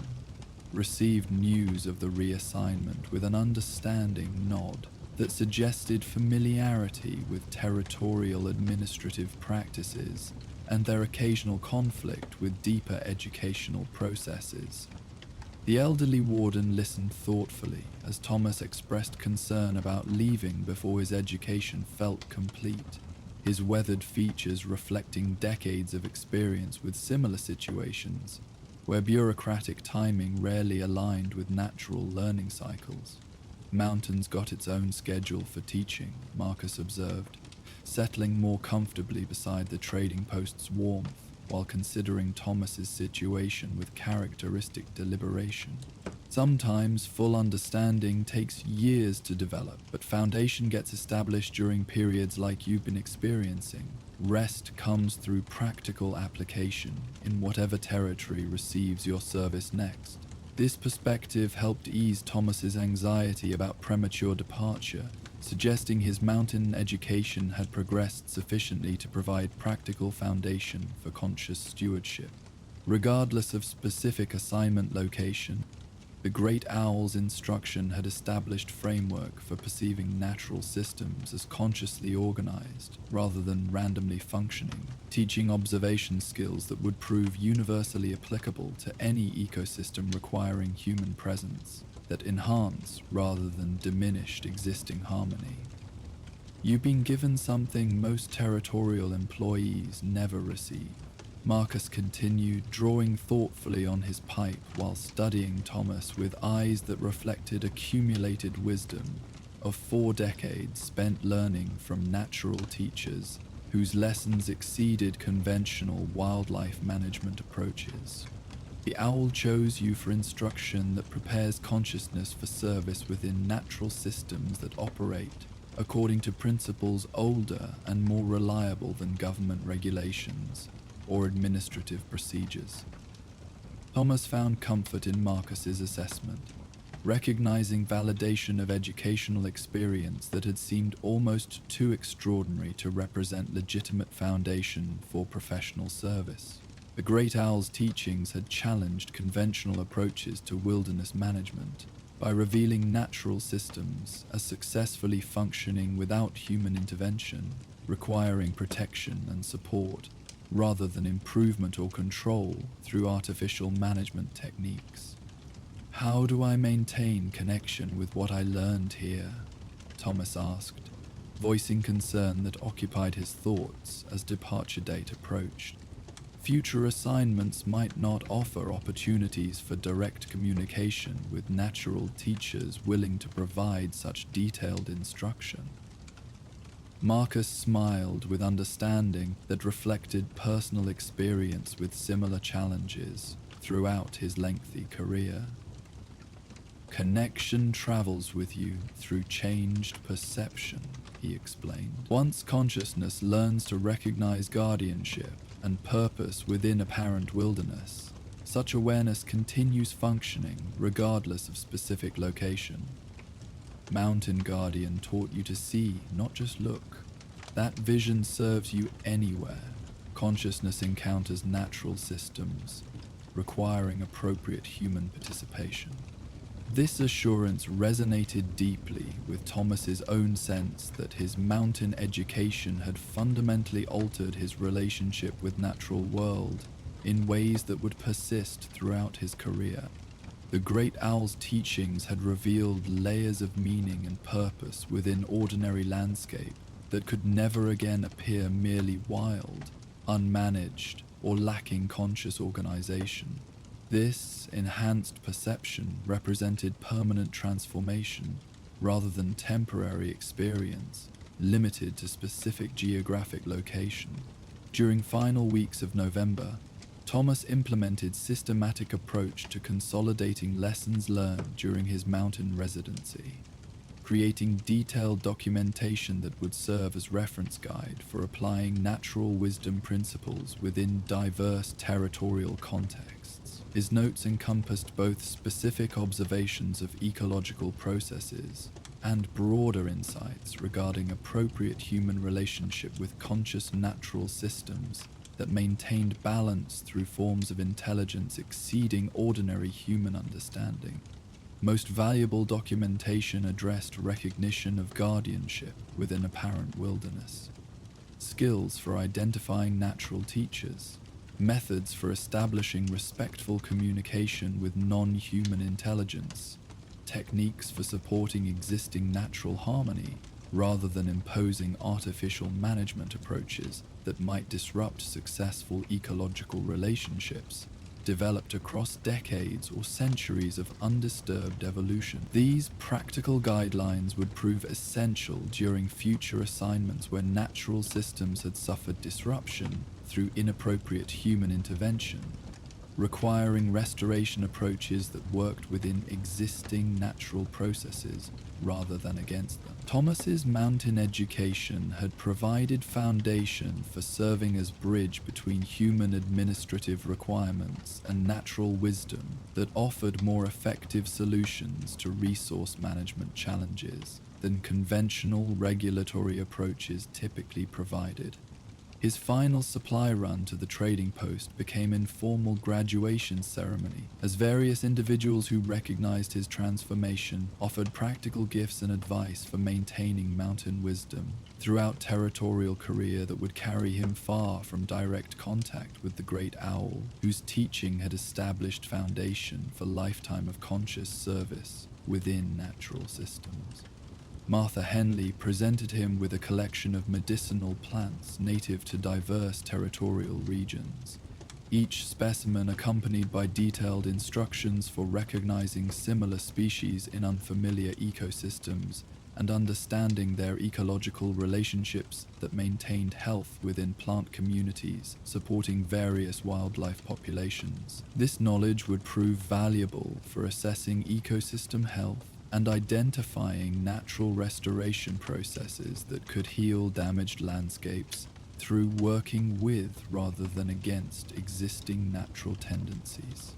received news of the reassignment with an understanding nod that suggested familiarity with territorial administrative practices and their occasional conflict with deeper educational processes. The elderly warden listened thoughtfully as Thomas expressed concern about leaving before his education felt complete, his weathered features reflecting decades of experience with similar situations, where bureaucratic timing rarely aligned with natural learning cycles. Mountains got its own schedule for teaching, Marcus observed, settling more comfortably beside the trading post's warmth while considering Thomas's situation with characteristic deliberation. Sometimes full understanding takes years to develop, but foundation gets established during periods like you've been experiencing. Rest comes through practical application in whatever territory receives your service next. This perspective helped ease Thomas's anxiety about premature departure, suggesting his mountain education had progressed sufficiently to provide practical foundation for conscious stewardship. Regardless of specific assignment location, the great owl's instruction had established framework for perceiving natural systems as consciously organized rather than randomly functioning, teaching observation skills that would prove universally applicable to any ecosystem requiring human presence, that enhance rather than diminished existing harmony. You've been given something most territorial employees never receive. Marcus continued, drawing thoughtfully on his pipe while studying Thomas with eyes that reflected accumulated wisdom of 4 decades spent learning from natural teachers whose lessons exceeded conventional wildlife management approaches. The owl chose you for instruction that prepares consciousness for service within natural systems that operate according to principles older and more reliable than government regulations or administrative procedures. Thomas found comfort in Marcus's assessment, recognizing validation of educational experience that had seemed almost too extraordinary to represent legitimate foundation for professional service. The great owl's teachings had challenged conventional approaches to wilderness management by revealing natural systems as successfully functioning without human intervention, requiring protection and support rather than improvement or control through artificial management techniques. How do I maintain connection with what I learned here? Thomas asked, voicing concern that occupied his thoughts as departure date approached. Future assignments might not offer opportunities for direct communication with natural teachers willing to provide such detailed instruction. Marcus smiled with understanding that reflected personal experience with similar challenges throughout his lengthy career. Connection travels with you through changed perception, he explained. Once consciousness learns to recognize guardianship and purpose within apparent wilderness, such awareness continues functioning regardless of specific location. Mountain Guardian taught you to see, not just look. That vision serves you anywhere. Consciousness encounters natural systems, requiring appropriate human participation. This assurance resonated deeply with Thomas's own sense that his mountain education had fundamentally altered his relationship with natural world in ways that would persist throughout his career. The great owl's teachings had revealed layers of meaning and purpose within ordinary landscape that could never again appear merely wild, unmanaged, or lacking conscious organization. This enhanced perception represented permanent transformation rather than temporary experience, limited to specific geographic location. During final weeks of November, Thomas implemented systematic approach to consolidating lessons learned during his mountain residency, creating detailed documentation that would serve as reference guide for applying natural wisdom principles within diverse territorial contexts. His notes encompassed both specific observations of ecological processes and broader insights regarding appropriate human relationship with conscious natural systems that maintained balance through forms of intelligence exceeding ordinary human understanding. Most valuable documentation addressed recognition of guardianship within apparent wilderness, skills for identifying natural teachers, methods for establishing respectful communication with non-human intelligence, techniques for supporting existing natural harmony rather than imposing artificial management approaches that might disrupt successful ecological relationships developed across decades or centuries of undisturbed evolution. These practical guidelines would prove essential during future assignments where natural systems had suffered disruption through inappropriate human intervention, requiring restoration approaches that worked within existing natural processes rather than against them. Thomas's mountain education had provided foundation for serving as bridge between human administrative requirements and natural wisdom that offered more effective solutions to resource management challenges than conventional regulatory approaches typically provided. His final supply run to the trading post became an informal graduation ceremony, as various individuals who recognized his transformation offered practical gifts and advice for maintaining mountain wisdom throughout territorial career that would carry him far from direct contact with the great owl, whose teaching had established foundation for lifetime of conscious service within natural systems. Martha Henley presented him with a collection of medicinal plants native to diverse territorial regions, each specimen accompanied by detailed instructions for recognizing similar species in unfamiliar ecosystems and understanding their ecological relationships that maintained health within plant communities supporting various wildlife populations. This knowledge would prove valuable for assessing ecosystem health and identifying natural restoration processes that could heal damaged landscapes through working with rather than against existing natural tendencies.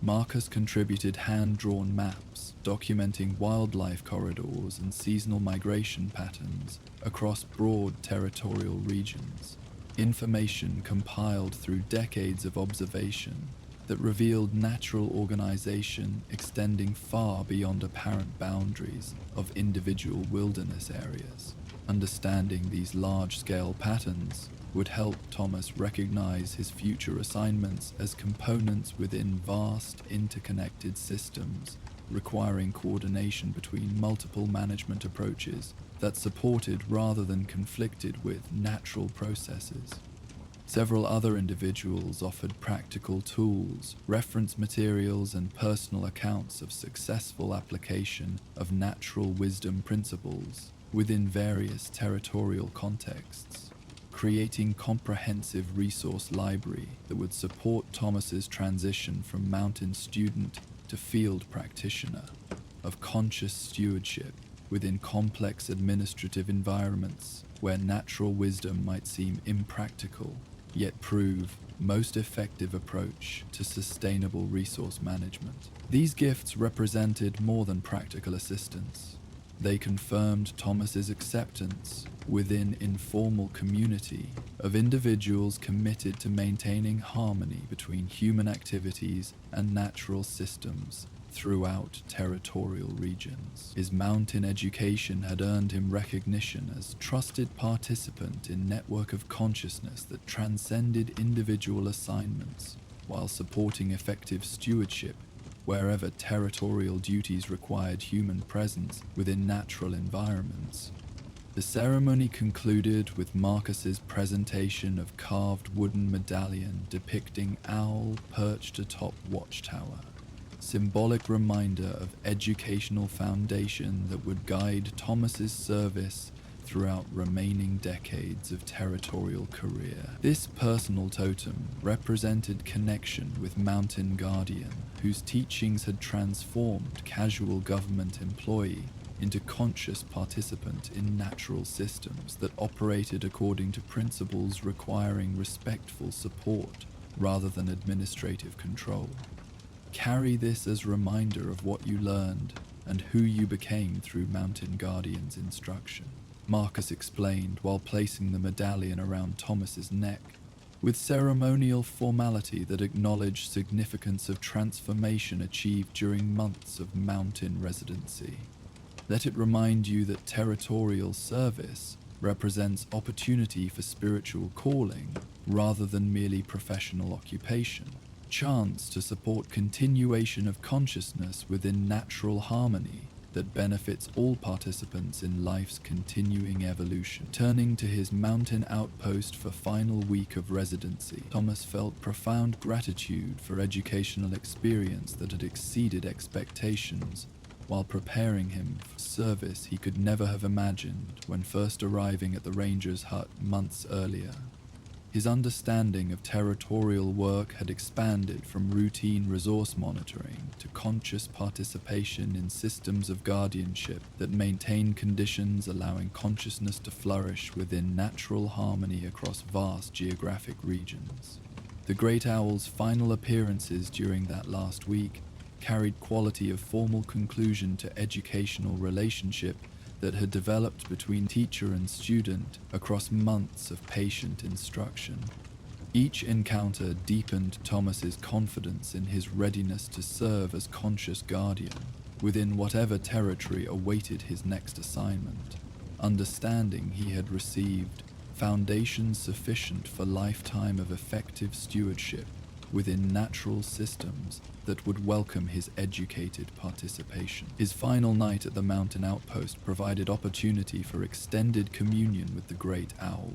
Marcus contributed hand-drawn maps documenting wildlife corridors and seasonal migration patterns across broad territorial regions, information compiled through decades of observation that revealed natural organization extending far beyond apparent boundaries of individual wilderness areas. Understanding these large-scale patterns would help Thomas recognize his future assignments as components within vast, interconnected systems, requiring coordination between multiple management approaches that supported rather than conflicted with natural processes. Several other individuals offered practical tools, reference materials, and personal accounts of successful application of natural wisdom principles within various territorial contexts, creating comprehensive resource library that would support Thomas's transition from mountain student to field practitioner of conscious stewardship within complex administrative environments where natural wisdom might seem impractical, yet prove most effective approach to sustainable resource management. These gifts represented more than practical assistance. They confirmed Thomas's acceptance within informal community of individuals committed to maintaining harmony between human activities and natural systems throughout territorial regions. His mountain education had earned him recognition as trusted participant in network of consciousness that transcended individual assignments while supporting effective stewardship wherever territorial duties required human presence within natural environments. The ceremony concluded with Marcus's presentation of carved wooden medallion depicting owl perched atop watchtower, symbolic reminder of educational foundation that would guide Thomas's service throughout remaining decades of territorial career. This personal totem represented connection with Mountain Guardian, whose teachings had transformed casual government employee into conscious participant in natural systems that operated according to principles requiring respectful support rather than administrative control. Carry this as a reminder of what you learned and who you became through Mountain Guardian's instruction, Marcus explained while placing the medallion around Thomas's neck, with ceremonial formality that acknowledged significance of transformation achieved during months of mountain residency. Let it remind you that territorial service represents opportunity for spiritual calling rather than merely professional occupation, chance to support continuation of consciousness within natural harmony that benefits all participants in life's continuing evolution. Turning to his mountain outpost for final week of residency, Thomas felt profound gratitude for educational experience that had exceeded expectations while preparing him for service he could never have imagined when first arriving at the ranger's hut months earlier. His understanding of territorial work had expanded from routine resource monitoring to conscious participation in systems of guardianship that maintain conditions allowing consciousness to flourish within natural harmony across vast geographic regions. The Great Owl's final appearances during that last week carried quality of formal conclusion to educational relationship that had developed between teacher and student across months of patient instruction. Each encounter deepened Thomas's confidence in his readiness to serve as conscious guardian within whatever territory awaited his next assignment, understanding he had received foundations sufficient for lifetime of effective stewardship within natural systems that would welcome his educated participation. His final night at the mountain outpost provided opportunity for extended communion with the Great Owl,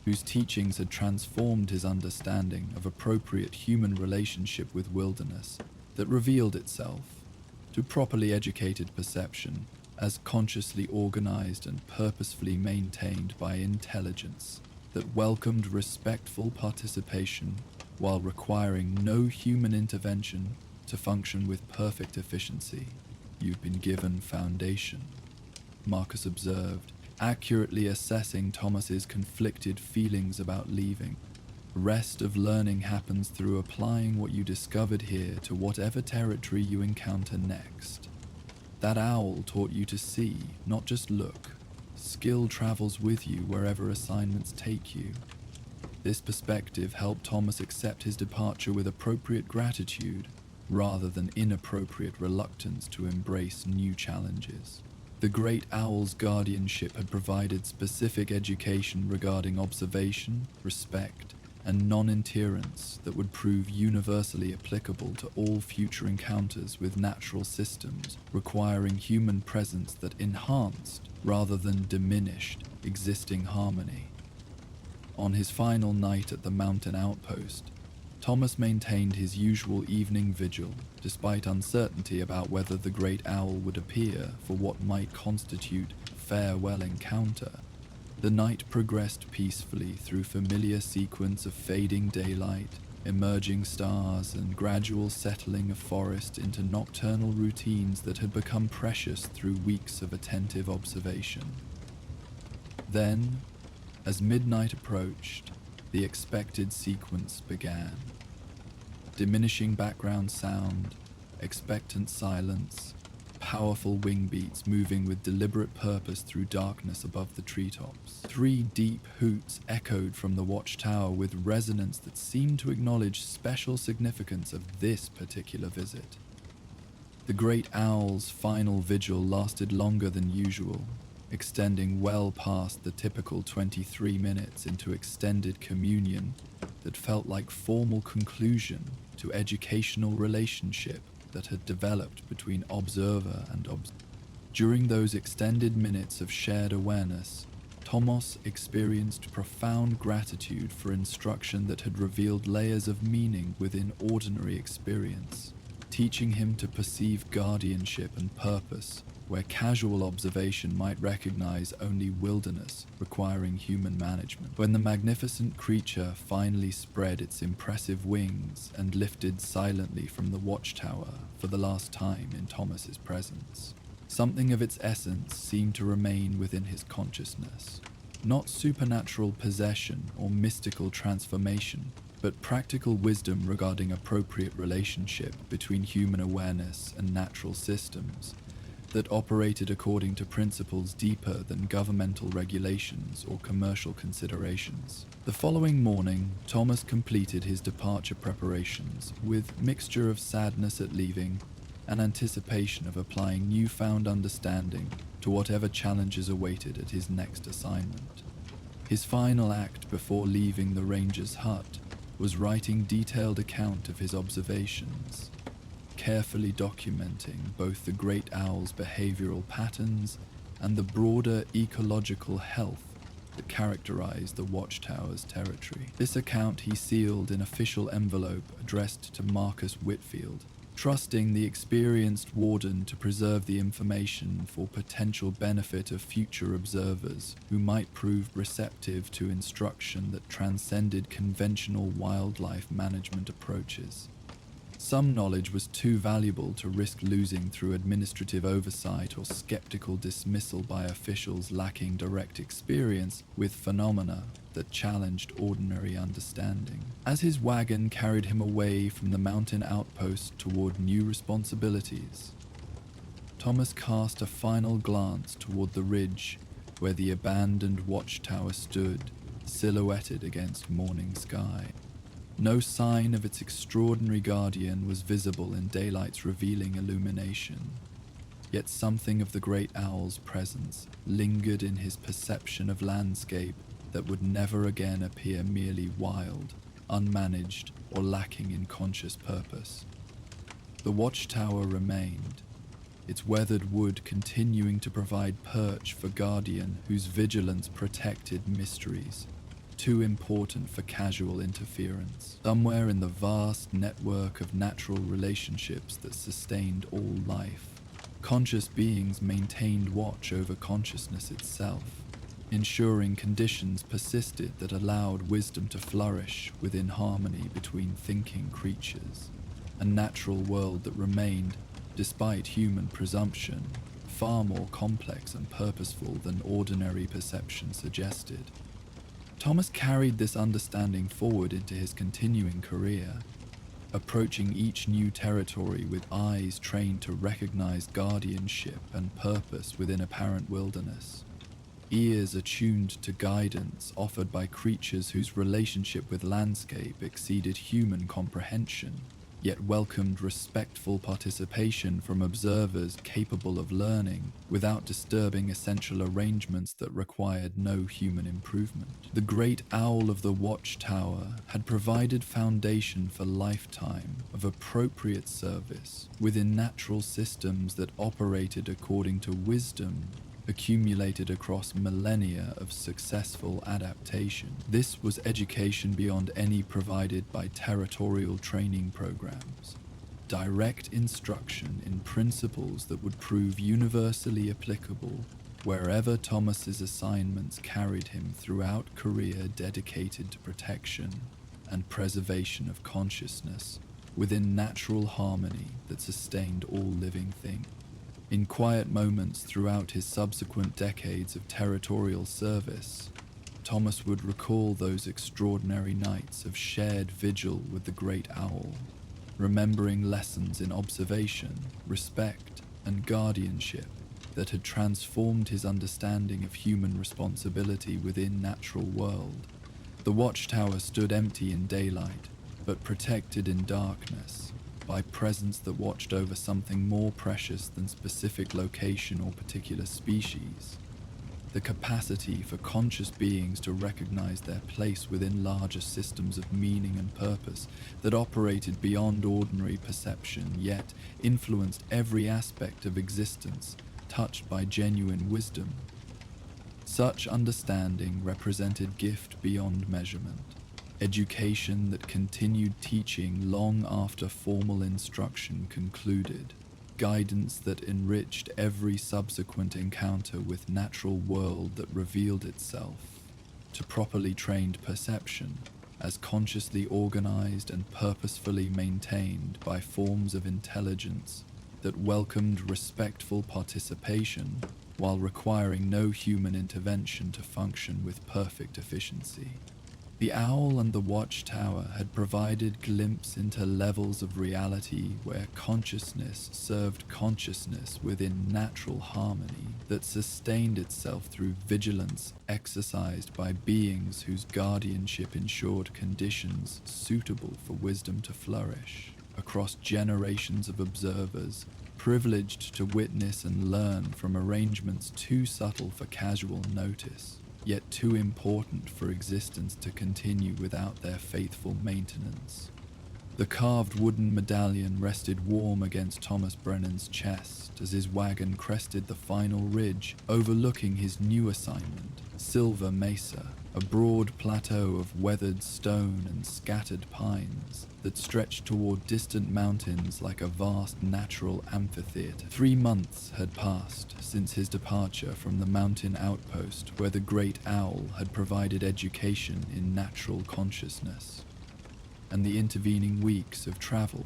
whose teachings had transformed his understanding of appropriate human relationship with wilderness that revealed itself, to properly educated perception, as consciously organized and purposefully maintained by intelligence that welcomed respectful participation while requiring no human intervention to function with perfect efficiency. You've been given foundation, Marcus observed, accurately assessing Thomas's conflicted feelings about leaving. Rest of learning happens through applying what you discovered here to whatever territory you encounter next. That owl taught you to see, not just look. Skill travels with you wherever assignments take you. This perspective helped Thomas accept his departure with appropriate gratitude rather than inappropriate reluctance to embrace new challenges. The Great Owl's guardianship had provided specific education regarding observation, respect, and non-interference that would prove universally applicable to all future encounters with natural systems requiring human presence that enhanced rather than diminished existing harmony. On his final night at the mountain outpost, Thomas maintained his usual evening vigil, despite uncertainty about whether the Great Owl would appear for what might constitute farewell encounter. The night progressed peacefully through familiar sequence of fading daylight, emerging stars, and gradual settling of forest into nocturnal routines that had become precious through weeks of attentive observation. Then, as midnight approached, the expected sequence began. Diminishing background sound, expectant silence, powerful wing beats moving with deliberate purpose through darkness above the treetops. 3 deep hoots echoed from the watchtower with resonance that seemed to acknowledge special significance of this particular visit. The great owl's final vigil lasted longer than usual, extending well past the typical 23 minutes into extended communion that felt like formal conclusion to educational relationship that had developed between observer and During those extended minutes of shared awareness, Thomas experienced profound gratitude for instruction that had revealed layers of meaning within ordinary experience, teaching him to perceive guardianship and purpose where casual observation might recognize only wilderness requiring human management. When the magnificent creature finally spread its impressive wings and lifted silently from the watchtower for the last time in Thomas's presence, something of its essence seemed to remain within his consciousness. Not supernatural possession or mystical transformation, but practical wisdom regarding appropriate relationship between human awareness and natural systems that operated according to principles deeper than governmental regulations or commercial considerations. The following morning, Thomas completed his departure preparations with mixture of sadness at leaving and anticipation of applying newfound understanding to whatever challenges awaited at his next assignment. His final act before leaving the ranger's hut was writing detailed account of his observations, carefully documenting both the great owl's behavioral patterns and the broader ecological health that characterized the watchtower's territory. This account he sealed in official envelope addressed to Marcus Whitfield, trusting the experienced warden to preserve the information for potential benefit of future observers who might prove receptive to instruction that transcended conventional wildlife management approaches. Some knowledge was too valuable to risk losing through administrative oversight or skeptical dismissal by officials lacking direct experience with phenomena that challenged ordinary understanding. As his wagon carried him away from the mountain outpost toward new responsibilities, Thomas cast a final glance toward the ridge where the abandoned watchtower stood, silhouetted against morning sky. No sign of its extraordinary guardian was visible in daylight's revealing illumination, yet something of the great owl's presence lingered in his perception of landscape that would never again appear merely wild, unmanaged, or lacking in conscious purpose. The watchtower remained, its weathered wood continuing to provide perch for guardian whose vigilance protected mysteries too important for casual interference. Somewhere in the vast network of natural relationships that sustained all life, conscious beings maintained watch over consciousness itself, ensuring conditions persisted that allowed wisdom to flourish within harmony between thinking creatures, a natural world that remained, despite human presumption, far more complex and purposeful than ordinary perception suggested. Thomas carried this understanding forward into his continuing career, approaching each new territory with eyes trained to recognize guardianship and purpose within apparent wilderness, ears attuned to guidance offered by creatures whose relationship with landscape exceeded human comprehension, yet welcomed respectful participation from observers capable of learning without disturbing essential arrangements that required no human improvement. The great owl of the watchtower had provided foundation for lifetime of appropriate service within natural systems that operated according to wisdom accumulated across millennia of successful adaptation. This was education beyond any provided by territorial training programs. Direct instruction in principles that would prove universally applicable wherever Thomas's assignments carried him throughout career dedicated to protection, and preservation of consciousness within natural harmony that sustained all living things. In quiet moments throughout his subsequent decades of territorial service, Thomas would recall those extraordinary nights of shared vigil with the great owl, remembering lessons in observation, respect, and guardianship that had transformed his understanding of human responsibility within natural world. The watchtower stood empty in daylight, but protected in darkness by presence that watched over something more precious than specific location or particular species: the capacity for conscious beings to recognize their place within larger systems of meaning and purpose that operated beyond ordinary perception, yet influenced every aspect of existence touched by genuine wisdom. Such understanding represented gift beyond measurement, education that continued teaching long after formal instruction concluded, guidance that enriched every subsequent encounter with natural world that revealed itself to properly trained perception as consciously organized and purposefully maintained by forms of intelligence that welcomed respectful participation while requiring no human intervention to function with perfect efficiency. The owl and the watchtower had provided glimpse into levels of reality where consciousness served consciousness within natural harmony that sustained itself through vigilance exercised by beings whose guardianship ensured conditions suitable for wisdom to flourish across generations of observers privileged to witness and learn from arrangements too subtle for casual notice, yet too important for existence to continue without their faithful maintenance. The carved wooden medallion rested warm against Thomas Brennan's chest as his wagon crested the final ridge overlooking his new assignment, Silver Mesa, a broad plateau of weathered stone and scattered pines that stretched toward distant mountains like a vast natural amphitheater. 3 months had passed since his departure from the mountain outpost where the great owl had provided education in natural consciousness, and the intervening weeks of travel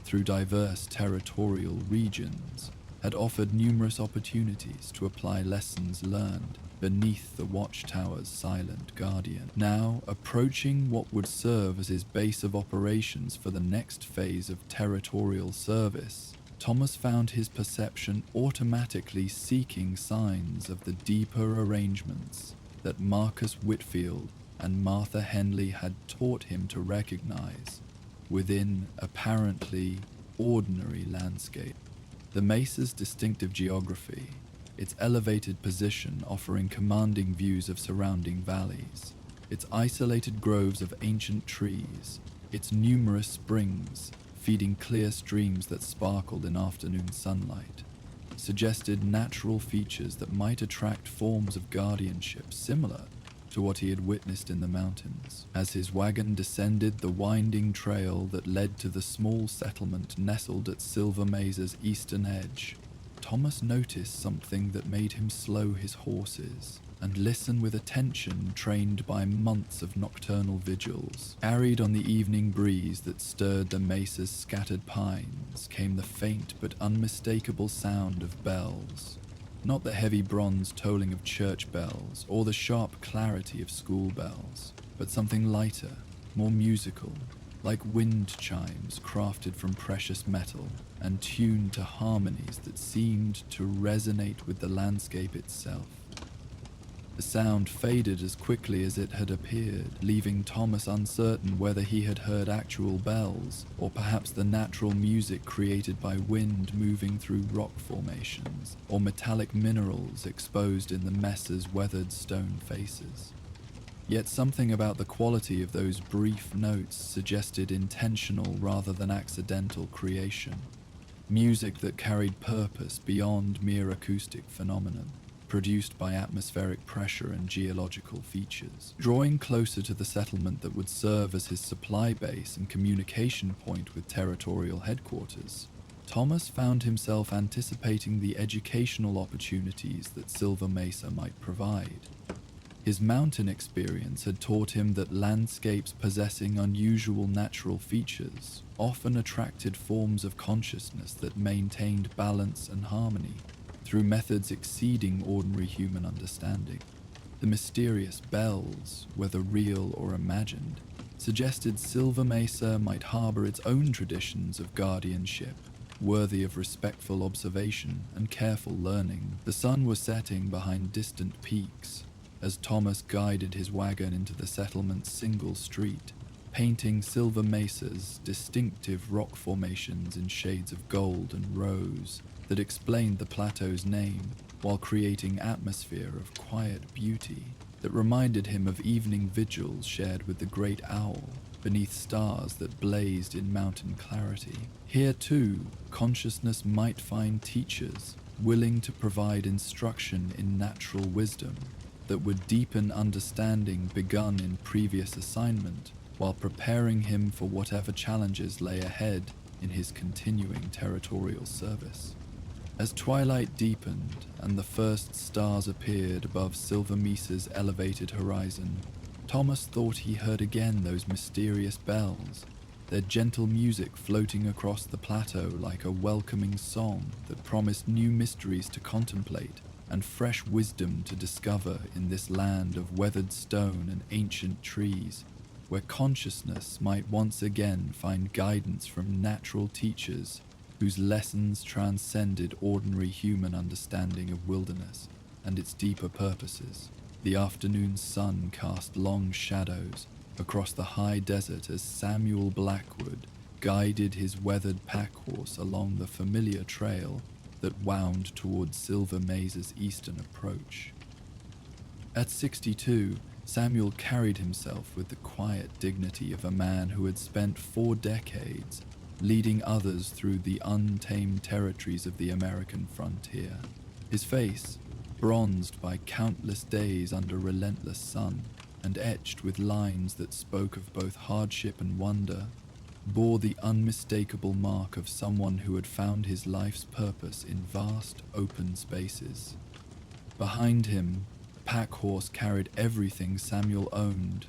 through diverse territorial regions had offered numerous opportunities to apply lessons learned beneath the watchtower's silent guardian. Now, approaching what would serve as his base of operations for the next phase of territorial service, Thomas found his perception automatically seeking signs of the deeper arrangements that Marcus Whitfield and Martha Henley had taught him to recognize within apparently ordinary landscape. The mesa's distinctive geography, its elevated position offering commanding views of surrounding valleys, its isolated groves of ancient trees, its numerous springs feeding clear streams that sparkled in afternoon sunlight, suggested natural features that might attract forms of guardianship similar to what he had witnessed in the mountains. As his wagon descended the winding trail that led to the small settlement nestled at Silver Mesa's eastern edge, Thomas noticed something that made him slow his horses and listen with attention trained by months of nocturnal vigils. Carried on the evening breeze that stirred the mesa's scattered pines came the faint but unmistakable sound of bells. Not the heavy bronze tolling of church bells or the sharp clarity of school bells, but something lighter, more musical, like wind chimes crafted from precious metal and tuned to harmonies that seemed to resonate with the landscape itself. The sound faded as quickly as it had appeared, leaving Thomas uncertain whether he had heard actual bells or perhaps the natural music created by wind moving through rock formations or metallic minerals exposed in the mesa's weathered stone faces. Yet something about the quality of those brief notes suggested intentional rather than accidental creation, music that carried purpose beyond mere acoustic phenomenon, produced by atmospheric pressure and geological features. Drawing closer to the settlement that would serve as his supply base and communication point with territorial headquarters, Thomas found himself anticipating the educational opportunities that Silver Mesa might provide. His mountain experience had taught him that landscapes possessing unusual natural features often attracted forms of consciousness that maintained balance and harmony through methods exceeding ordinary human understanding. The mysterious bells, whether real or imagined, suggested Silver Mesa might harbor its own traditions of guardianship, worthy of respectful observation and careful learning. The sun was setting behind distant peaks as Thomas guided his wagon into the settlement's single street, painting Silver Mesa's distinctive rock formations in shades of gold and rose that explained the plateau's name, while creating atmosphere of quiet beauty that reminded him of evening vigils shared with the great owl beneath stars that blazed in mountain clarity. Here too, consciousness might find teachers willing to provide instruction in natural wisdom that would deepen understanding begun in previous assignment, while preparing him for whatever challenges lay ahead in his continuing territorial service. As twilight deepened and the first stars appeared above Silver Mesa's elevated horizon, Thomas thought he heard again those mysterious bells, their gentle music floating across the plateau like a welcoming song that promised new mysteries to contemplate and fresh wisdom to discover in this land of weathered stone and ancient trees, where consciousness might once again find guidance from natural teachers whose lessons transcended ordinary human understanding of wilderness and its deeper purposes. The afternoon sun cast long shadows across the high desert as Samuel Blackwood guided his weathered packhorse along the familiar trail that wound towards Silver Mesa's eastern approach. At 62, Samuel carried himself with the quiet dignity of a man who had spent 4 decades leading others through the untamed territories of the American frontier. His face, bronzed by countless days under relentless sun and etched with lines that spoke of both hardship and wonder, bore the unmistakable mark of someone who had found his life's purpose in vast, open spaces. Behind him, the pack-horse carried everything Samuel owned,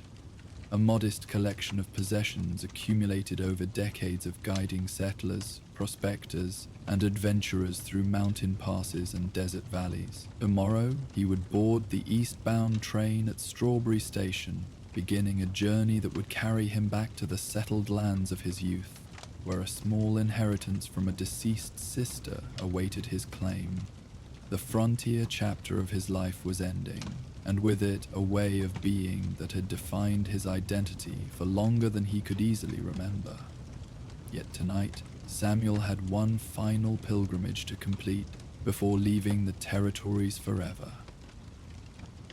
a modest collection of possessions accumulated over decades of guiding settlers, prospectors, and adventurers through mountain passes and desert valleys. Tomorrow, he would board the eastbound train at Strawberry Station, beginning a journey that would carry him back to the settled lands of his youth, where a small inheritance from a deceased sister awaited his claim. The frontier chapter of his life was ending, and with it a way of being that had defined his identity for longer than he could easily remember. Yet tonight, Samuel had one final pilgrimage to complete before leaving the territories forever.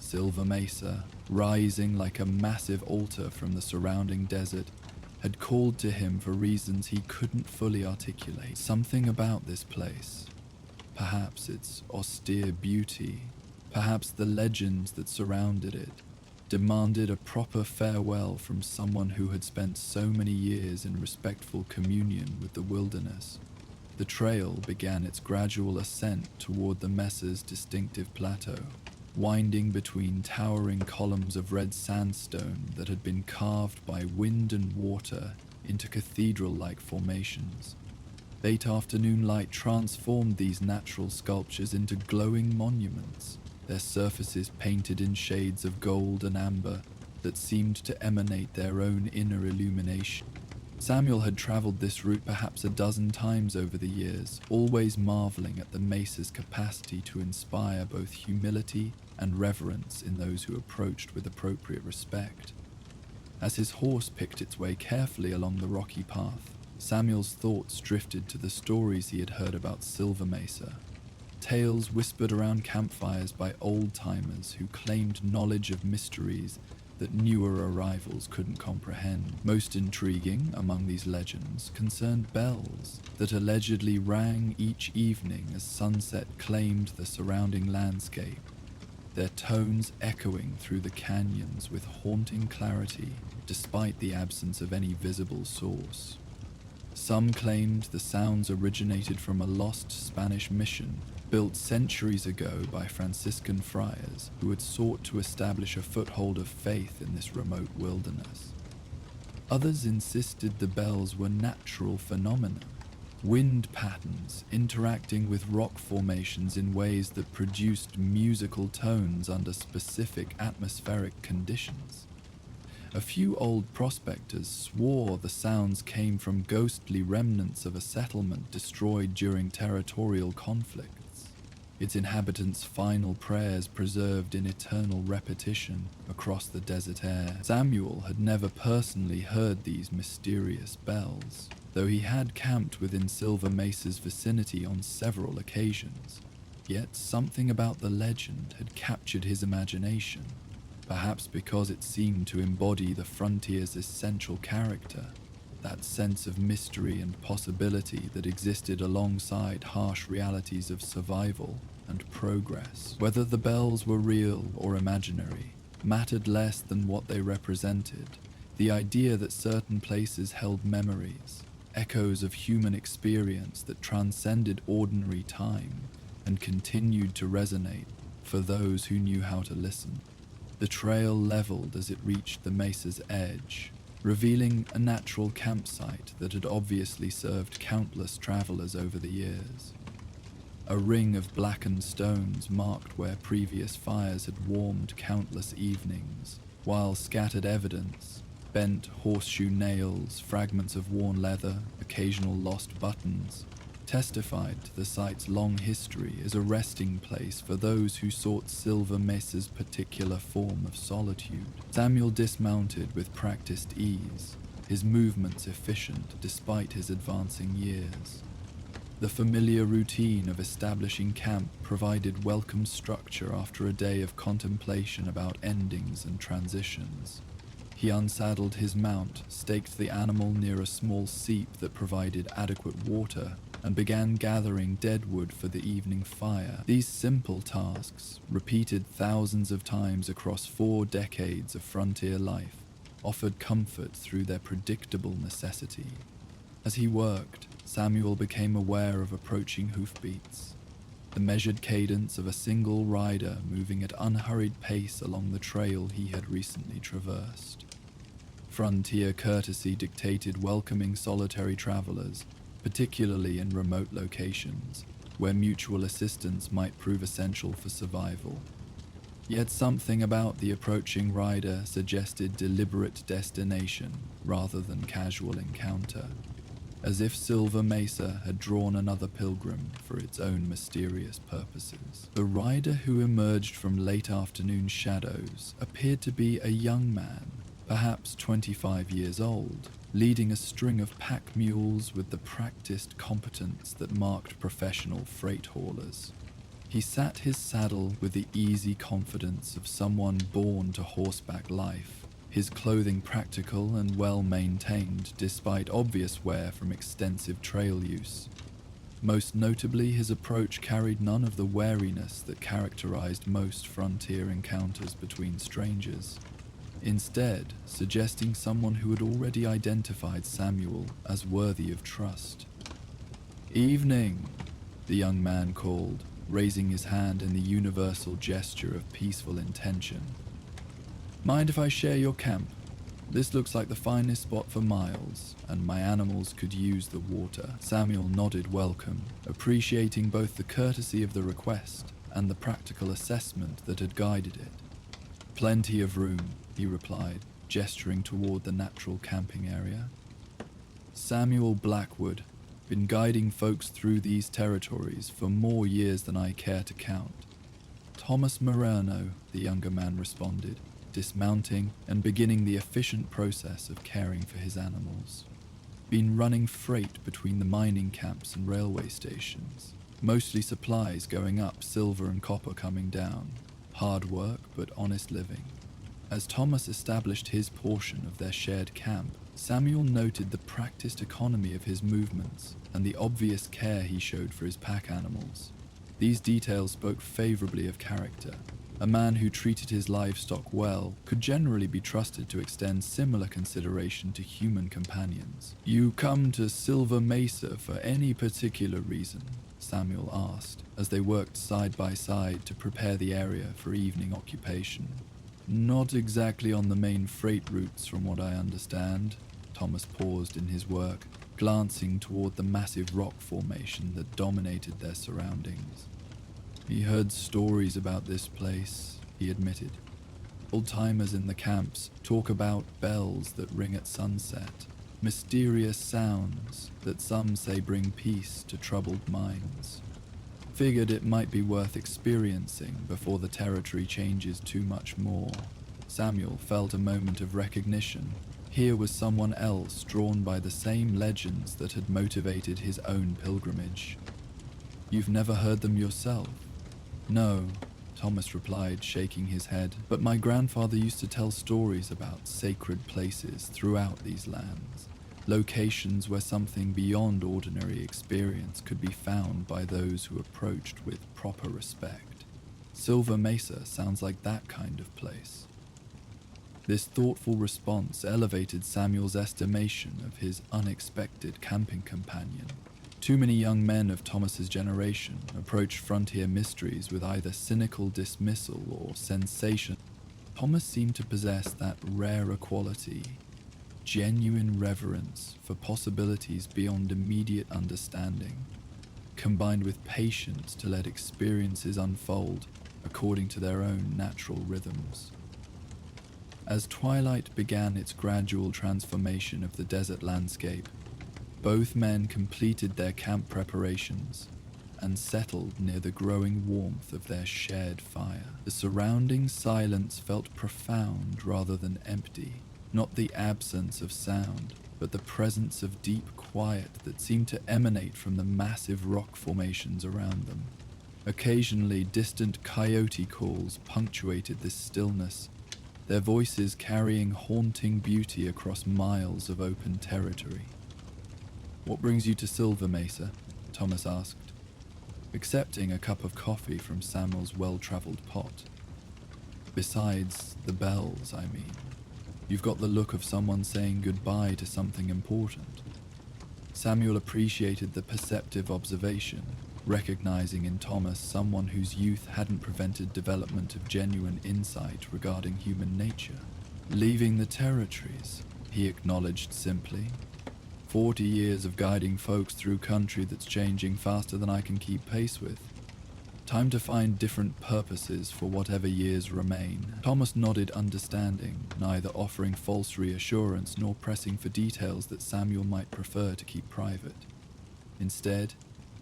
Silver Mesa, rising like a massive altar from the surrounding desert, had called to him for reasons he couldn't fully articulate. Something about this place, perhaps its austere beauty, perhaps the legends that surrounded it, demanded a proper farewell from someone who had spent so many years in respectful communion with the wilderness. The trail began its gradual ascent toward the Mesa's distinctive plateau, winding between towering columns of red sandstone that had been carved by wind and water into cathedral-like formations. Late afternoon light transformed these natural sculptures into glowing monuments, their surfaces painted in shades of gold and amber that seemed to emanate their own inner illumination. Samuel had traveled this route perhaps a dozen times over the years, always marveling at the mesa's capacity to inspire both humility and reverence in those who approached with appropriate respect. As his horse picked its way carefully along the rocky path, Samuel's thoughts drifted to the stories he had heard about Silver Mesa, tales whispered around campfires by old-timers who claimed knowledge of mysteries that newer arrivals couldn't comprehend. Most intriguing among these legends concerned bells that allegedly rang each evening as sunset claimed the surrounding landscape, their tones echoing through the canyons with haunting clarity despite the absence of any visible source. Some claimed the sounds originated from a lost Spanish mission built centuries ago by Franciscan friars who had sought to establish a foothold of faith in this remote wilderness. Others insisted the bells were natural phenomena, wind patterns interacting with rock formations in ways that produced musical tones under specific atmospheric conditions. A few old prospectors swore the sounds came from ghostly remnants of a settlement destroyed during territorial conflicts, its inhabitants' final prayers preserved in eternal repetition across the desert air. Samuel had never personally heard these mysterious bells, though he had camped within Silver Mesa's vicinity on several occasions. Yet something about the legend had captured his imagination, perhaps because it seemed to embody the frontier's essential character, that sense of mystery and possibility that existed alongside harsh realities of survival and progress. Whether the bells were real or imaginary mattered less than what they represented. The idea that certain places held memories, echoes of human experience that transcended ordinary time and continued to resonate for those who knew how to listen. The trail leveled as it reached the mesa's edge, revealing a natural campsite that had obviously served countless travelers over the years. A ring of blackened stones marked where previous fires had warmed countless evenings, while scattered evidence, bent horseshoe nails, fragments of worn leather, occasional lost buttons, testified to the site's long history as a resting place for those who sought Silver Mesa's particular form of solitude. Samuel dismounted with practiced ease, his movements efficient despite his advancing years. The familiar routine of establishing camp provided welcome structure after a day of contemplation about endings and transitions. He unsaddled his mount, staked the animal near a small seep that provided adequate water, and began gathering dead wood for the evening fire. These simple tasks, repeated thousands of times across 4 decades of frontier life, offered comfort through their predictable necessity. As he worked, Samuel became aware of approaching hoofbeats, the measured cadence of a single rider moving at unhurried pace along the trail he had recently traversed. Frontier courtesy dictated welcoming solitary travelers, particularly in remote locations, where mutual assistance might prove essential for survival. Yet something about the approaching rider suggested deliberate destination rather than casual encounter, as if Silver Mesa had drawn another pilgrim for its own mysterious purposes. The rider who emerged from late afternoon shadows appeared to be a young man, perhaps 25 years old, leading a string of pack mules with the practiced competence that marked professional freight haulers. He sat his saddle with the easy confidence of someone born to horseback life, his clothing practical and well-maintained despite obvious wear from extensive trail use. Most notably, his approach carried none of the wariness that characterized most frontier encounters between strangers, instead suggesting someone who had already identified Samuel as worthy of trust. "Evening," the young man called, raising his hand in the universal gesture of peaceful intention. "Mind if I share your camp? This looks like the finest spot for miles, and my animals could use the water." Samuel nodded welcome, appreciating both the courtesy of the request and the practical assessment that had guided it. "Plenty of room," he replied, gesturing toward the natural camping area. Samuel Blackwood, been guiding folks through these territories for more years than I care to count. "Thomas Moreno," the younger man responded, dismounting and beginning the efficient process of caring for his animals. "Been running freight between the mining camps and railway stations, mostly supplies going up, silver and copper coming down. Hard work, but honest living." As Thomas established his portion of their shared camp, Samuel noted the practiced economy of his movements and the obvious care he showed for his pack animals. These details spoke favorably of character, A man who treated his livestock well could generally be trusted to extend similar consideration to human companions. "You come to Silver Mesa for any particular reason?" Samuel asked, as they worked side by side to prepare the area for evening occupation. "Not exactly on the main freight routes, from what I understand." Thomas paused in his work, glancing toward the massive rock formation that dominated their surroundings. "He heard stories about this place," he admitted. "Old-timers in the camps talk about bells that ring at sunset, mysterious sounds that some say bring peace to troubled minds. Figured it might be worth experiencing before the territory changes too much more." Samuel felt a moment of recognition. Here was someone else drawn by the same legends that had motivated his own pilgrimage. "You've never heard them yourself?" "No," Thomas replied, shaking his head, "but my grandfather used to tell stories about sacred places throughout these lands, locations where something beyond ordinary experience could be found by those who approached with proper respect. Silver Mesa sounds like that kind of place." This thoughtful response elevated Samuel's estimation of his unexpected camping companion. Too many young men of Thomas's generation approached frontier mysteries with either cynical dismissal or sensation. Thomas seemed to possess that rarer quality, genuine reverence for possibilities beyond immediate understanding, combined with patience to let experiences unfold according to their own natural rhythms. As twilight began its gradual transformation of the desert landscape, both men completed their camp preparations and settled near the growing warmth of their shared fire. The surrounding silence felt profound rather than empty, not the absence of sound, but the presence of deep quiet that seemed to emanate from the massive rock formations around them. Occasionally, distant coyote calls punctuated this stillness, their voices carrying haunting beauty across miles of open territory. "What brings you to Silver Mesa?" Thomas asked, accepting a cup of coffee from Samuel's well-traveled pot. "Besides the bells, I mean. You've got the look of someone saying goodbye to something important." Samuel appreciated the perceptive observation, recognizing in Thomas someone whose youth hadn't prevented development of genuine insight regarding human nature. "Leaving the territories," he acknowledged simply. 40 years of guiding folks through country that's changing faster than I can keep pace with. Time to find different purposes for whatever years remain." Thomas nodded understanding, neither offering false reassurance nor pressing for details that Samuel might prefer to keep private. Instead,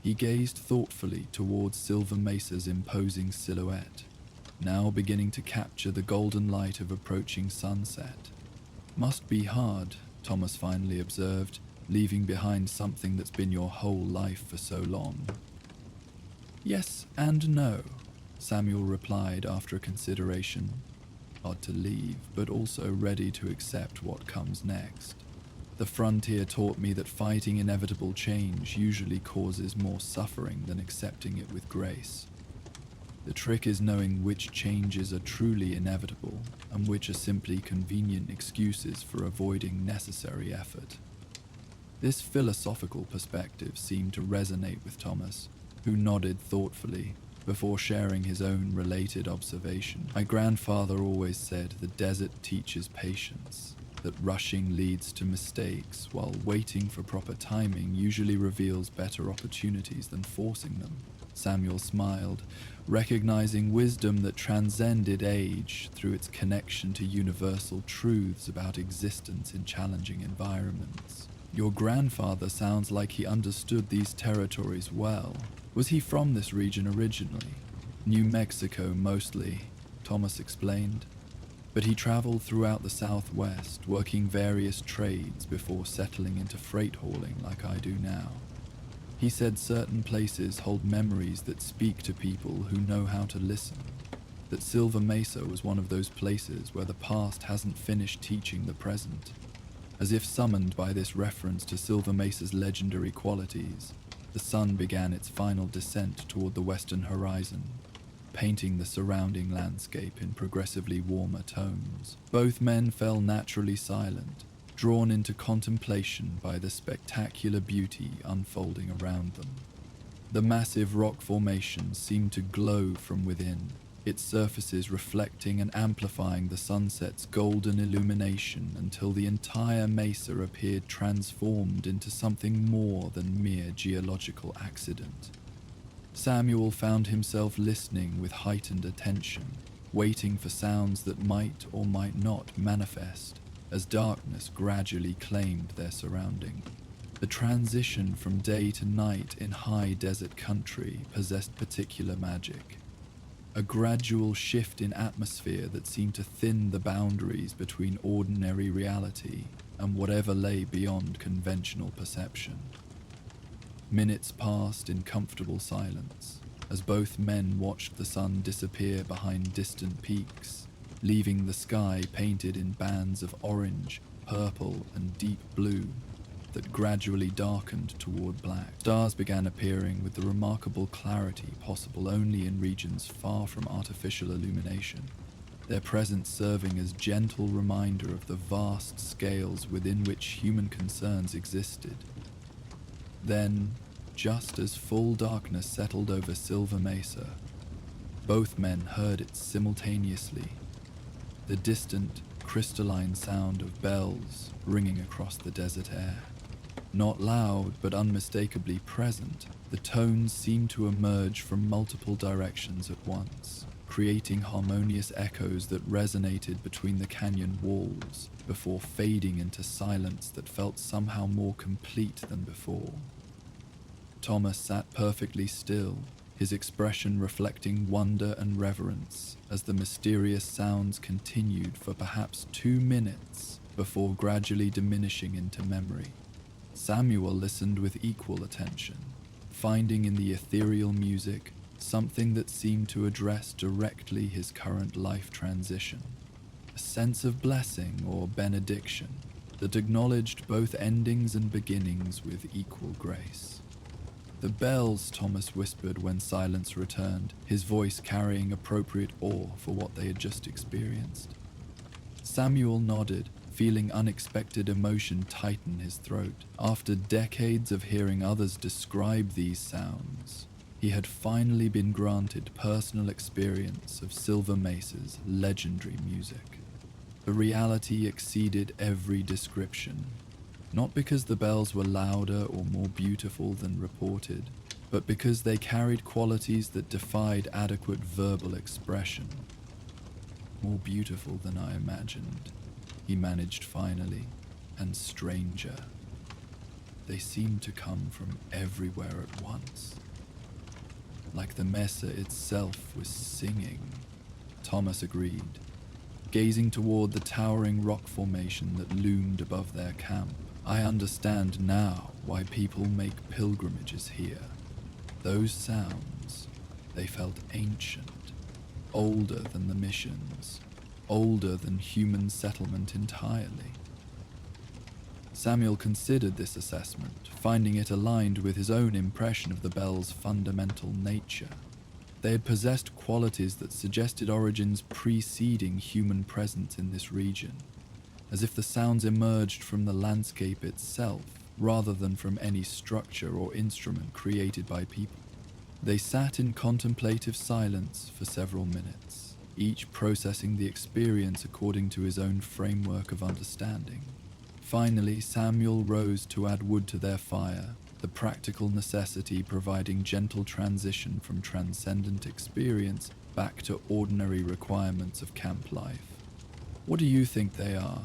he gazed thoughtfully towards Silver Mesa's imposing silhouette, now beginning to capture the golden light of approaching sunset. "Must be hard," Thomas finally observed, "leaving behind something that's been your whole life for so long." "Yes and no," Samuel replied after a consideration. "Hard to leave, but also ready to accept what comes next. The frontier taught me that fighting inevitable change usually causes more suffering than accepting it with grace. The trick is knowing which changes are truly inevitable and which are simply convenient excuses for avoiding necessary effort." This philosophical perspective seemed to resonate with Thomas, who nodded thoughtfully before sharing his own related observation. "My grandfather always said the desert teaches patience, that rushing leads to mistakes, while waiting for proper timing usually reveals better opportunities than forcing them." Samuel smiled, recognizing wisdom that transcended age through its connection to universal truths about existence in challenging environments. "Your grandfather sounds like he understood these territories well. Was he from this region originally?" "New Mexico, mostly," Thomas explained. "But he traveled throughout the Southwest, working various trades before settling into freight hauling like I do now. He said certain places hold memories that speak to people who know how to listen. That Silver Mesa was one of those places where the past hasn't finished teaching the present." As if summoned by this reference to Silver Mesa's legendary qualities, the sun began its final descent toward the western horizon, painting the surrounding landscape in progressively warmer tones. Both men fell naturally silent, drawn into contemplation by the spectacular beauty unfolding around them. The massive rock formation seemed to glow from within, its surfaces reflecting and amplifying the sunset's golden illumination until the entire mesa appeared transformed into something more than mere geological accident. Samuel found himself listening with heightened attention, waiting for sounds that might or might not manifest as darkness gradually claimed their surrounding. The transition from day to night in high desert country possessed particular magic. A gradual shift in atmosphere that seemed to thin the boundaries between ordinary reality and whatever lay beyond conventional perception. Minutes passed in comfortable silence as both men watched the sun disappear behind distant peaks, leaving the sky painted in bands of orange, purple, and deep blue that gradually darkened toward black. Stars began appearing with the remarkable clarity possible only in regions far from artificial illumination, their presence serving as gentle reminder of the vast scales within which human concerns existed. Then, just as full darkness settled over Silver Mesa, both men heard it simultaneously, the distant, crystalline sound of bells ringing across the desert air. Not loud, but unmistakably present, the tones seemed to emerge from multiple directions at once, creating harmonious echoes that resonated between the canyon walls before fading into silence that felt somehow more complete than before. Thomas sat perfectly still, his expression reflecting wonder and reverence as the mysterious sounds continued for perhaps 2 minutes before gradually diminishing into memory. Samuel listened with equal attention, finding in the ethereal music something that seemed to address directly his current life transition, a sense of blessing or benediction that acknowledged both endings and beginnings with equal grace. "The bells," Thomas whispered when silence returned, his voice carrying appropriate awe for what they had just experienced. Samuel nodded, feeling unexpected emotion tighten his throat. After decades of hearing others describe these sounds, he had finally been granted personal experience of Silver Mesa's legendary music. The reality exceeded every description, not because the bells were louder or more beautiful than reported, but because they carried qualities that defied adequate verbal expression. "More beautiful than I imagined," he managed finally, "and stranger. They seemed to come from everywhere at once. Like the mesa itself was singing." Thomas agreed, gazing toward the towering rock formation that loomed above their camp. "I understand now why people make pilgrimages here. Those sounds, they felt ancient, older than the missions, older than human settlement entirely." Samuel considered this assessment, finding it aligned with his own impression of the bell's fundamental nature. They had possessed qualities that suggested origins preceding human presence in this region, as if the sounds emerged from the landscape itself, rather than from any structure or instrument created by people. They sat in contemplative silence for several minutes, each processing the experience according to his own framework of understanding. Finally, Samuel rose to add wood to their fire, the practical necessity providing gentle transition from transcendent experience back to ordinary requirements of camp life. "What do you think they are?"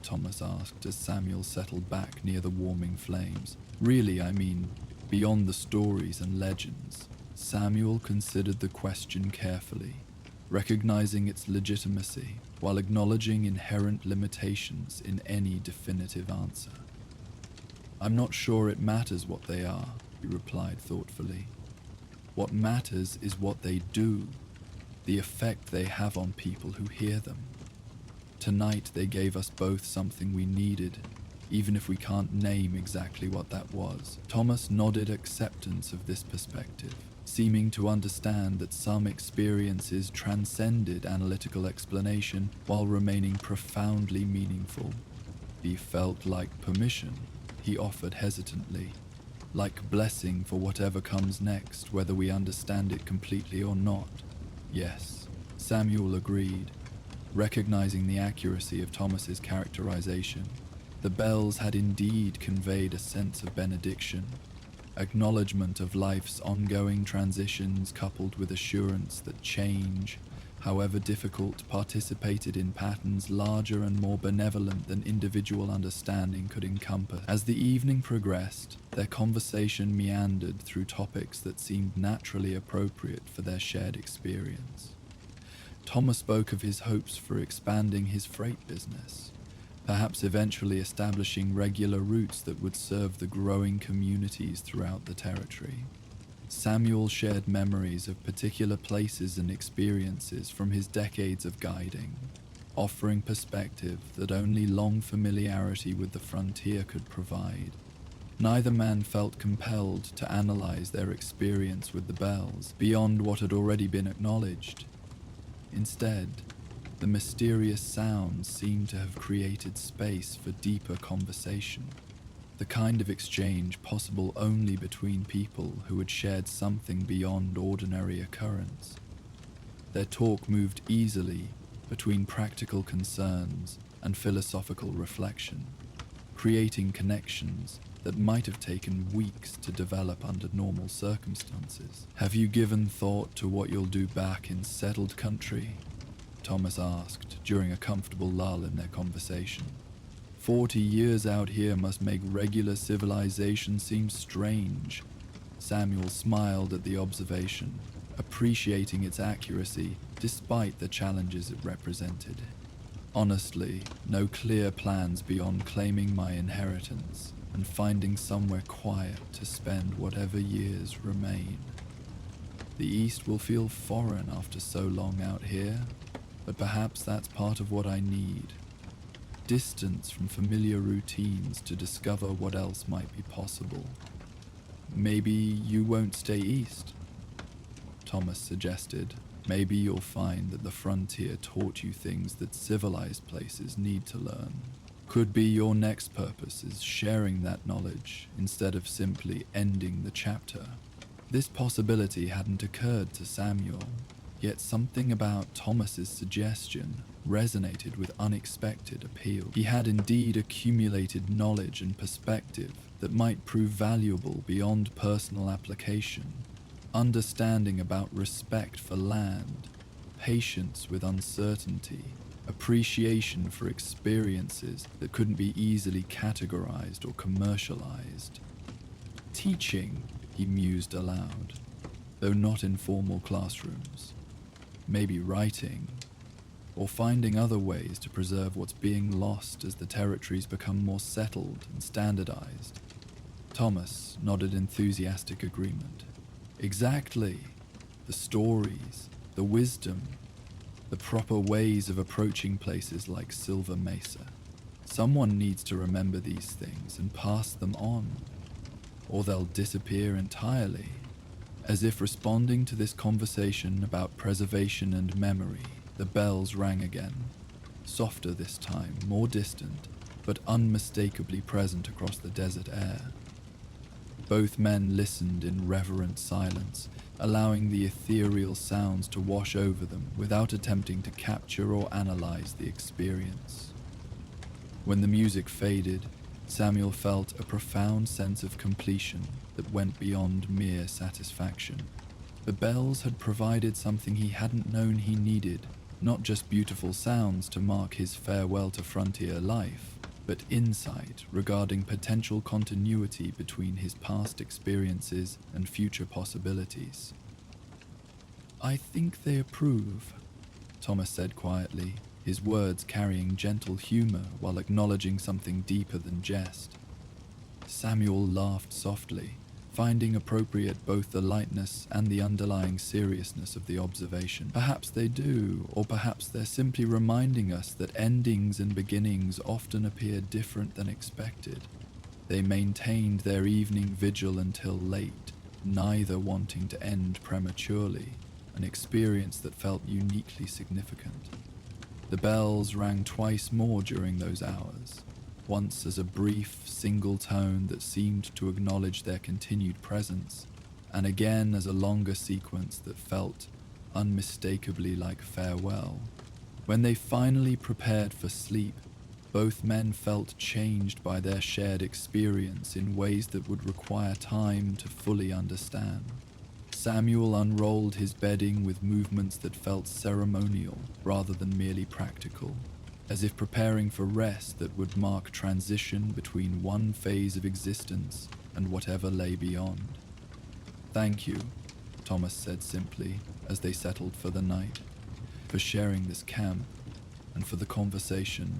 Thomas asked as Samuel settled back near the warming flames. "Really, I mean, beyond the stories and legends." Samuel considered the question carefully, recognizing its legitimacy while acknowledging inherent limitations in any definitive answer. "I'm not sure it matters what they are," he replied thoughtfully. "What matters is what they do, the effect they have on people who hear them. Tonight they gave us both something we needed, even if we can't name exactly what that was." Thomas nodded acceptance of this perspective, seeming to understand that some experiences transcended analytical explanation while remaining profoundly meaningful. He felt like permission, he offered hesitantly, like blessing for whatever comes next, whether we understand it completely or not. Yes, Samuel agreed, recognizing the accuracy of Thomas's characterization. The bells had indeed conveyed a sense of benediction, acknowledgement of life's ongoing transitions coupled with assurance that change, however difficult, participated in patterns larger and more benevolent than individual understanding could encompass. As the evening progressed, their conversation meandered through topics that seemed naturally appropriate for their shared experience. Thomas spoke of his hopes for expanding his freight business, perhaps eventually establishing regular routes that would serve the growing communities throughout the territory. Samuel shared memories of particular places and experiences from his decades of guiding, offering perspective that only long familiarity with the frontier could provide. Neither man felt compelled to analyze their experience with the bells beyond what had already been acknowledged. Instead, the mysterious sounds seemed to have created space for deeper conversation, the kind of exchange possible only between people who had shared something beyond ordinary occurrence. Their talk moved easily between practical concerns and philosophical reflection, creating connections that might have taken weeks to develop under normal circumstances. "Have you given thought to what you'll do back in settled country?" Thomas asked during a comfortable lull in their conversation. 40 years out here must make regular civilization seem strange." Samuel smiled at the observation, appreciating its accuracy despite the challenges it represented. "Honestly, no clear plans beyond claiming my inheritance and finding somewhere quiet to spend whatever years remain. The East will feel foreign after so long out here, but perhaps that's part of what I need. Distance from familiar routines to discover what else might be possible. Maybe you won't stay east," Thomas suggested. "Maybe you'll find that the frontier taught you things that civilized places need to learn. Could be your next purpose is sharing that knowledge instead of simply ending the chapter." This possibility hadn't occurred to Samuel, yet something about Thomas's suggestion resonated with unexpected appeal. He had indeed accumulated knowledge and perspective that might prove valuable beyond personal application. Understanding about respect for land, patience with uncertainty, appreciation for experiences that couldn't be easily categorized or commercialized. Teaching, he mused aloud, though not in formal classrooms. Maybe writing, or finding other ways to preserve what's being lost as the territories become more settled and standardized. Thomas nodded enthusiastic agreement. Exactly. The stories, the wisdom, the proper ways of approaching places like Silver Mesa. Someone needs to remember these things and pass them on, or they'll disappear entirely. As if responding to this conversation about preservation and memory, the bells rang again, softer this time, more distant, but unmistakably present across the desert air. Both men listened in reverent silence, allowing the ethereal sounds to wash over them without attempting to capture or analyze the experience. When the music faded, Samuel felt a profound sense of completion that went beyond mere satisfaction. The bells had provided something he hadn't known he needed, not just beautiful sounds to mark his farewell to frontier life, but insight regarding potential continuity between his past experiences and future possibilities. "I think they approve," Thomas said quietly, his words carrying gentle humor while acknowledging something deeper than jest. Samuel laughed softly, finding appropriate both the lightness and the underlying seriousness of the observation. "Perhaps they do, or perhaps they're simply reminding us that endings and beginnings often appear different than expected." They maintained their evening vigil until late, neither wanting to end prematurely, an experience that felt uniquely significant. The bells rang twice more during those hours, once as a brief, single tone that seemed to acknowledge their continued presence, and again as a longer sequence that felt unmistakably like farewell. When they finally prepared for sleep, both men felt changed by their shared experience in ways that would require time to fully understand. Samuel unrolled his bedding with movements that felt ceremonial rather than merely practical, as if preparing for rest that would mark transition between one phase of existence and whatever lay beyond. "Thank you," Thomas said simply as they settled for the night, "for sharing this camp and for the conversation.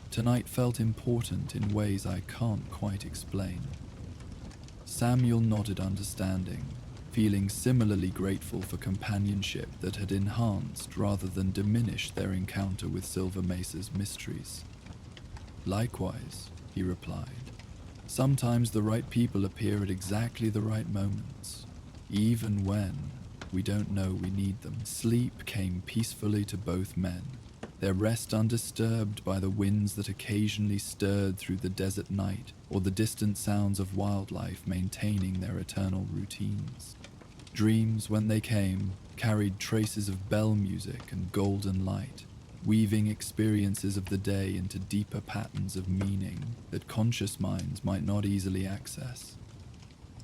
Tonight felt important in ways I can't quite explain." Samuel nodded understanding, feeling similarly grateful for companionship that had enhanced rather than diminished their encounter with Silver Mesa's mysteries. "Likewise," he replied. "Sometimes the right people appear at exactly the right moments, even when we don't know we need them." Sleep came peacefully to both men, their rest undisturbed by the winds that occasionally stirred through the desert night or the distant sounds of wildlife maintaining their eternal routines. Dreams, when they came, carried traces of bell music and golden light, weaving experiences of the day into deeper patterns of meaning that conscious minds might not easily access.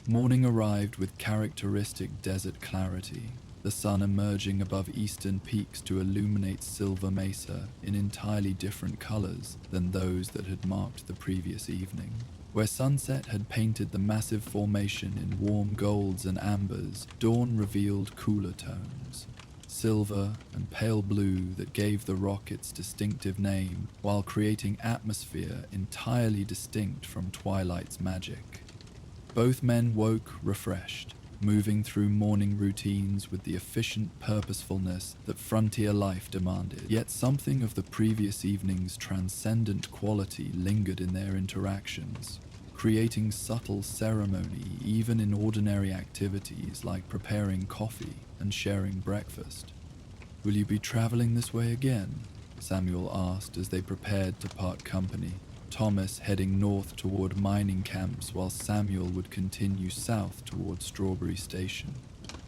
Morning arrived with characteristic desert clarity, the sun emerging above eastern peaks to illuminate Silver Mesa in entirely different colors than those that had marked the previous evening. Where sunset had painted the massive formation in warm golds and ambers, dawn revealed cooler tones, silver and pale blue that gave the rock its distinctive name while creating atmosphere entirely distinct from twilight's magic. Both men woke refreshed, moving through morning routines with the efficient purposefulness that frontier life demanded. Yet something of the previous evening's transcendent quality lingered in their interactions, creating subtle ceremony even in ordinary activities like preparing coffee and sharing breakfast. "Will you be traveling this way again?" Samuel asked as they prepared to part company, Thomas heading north toward mining camps while Samuel would continue south toward Strawberry Station.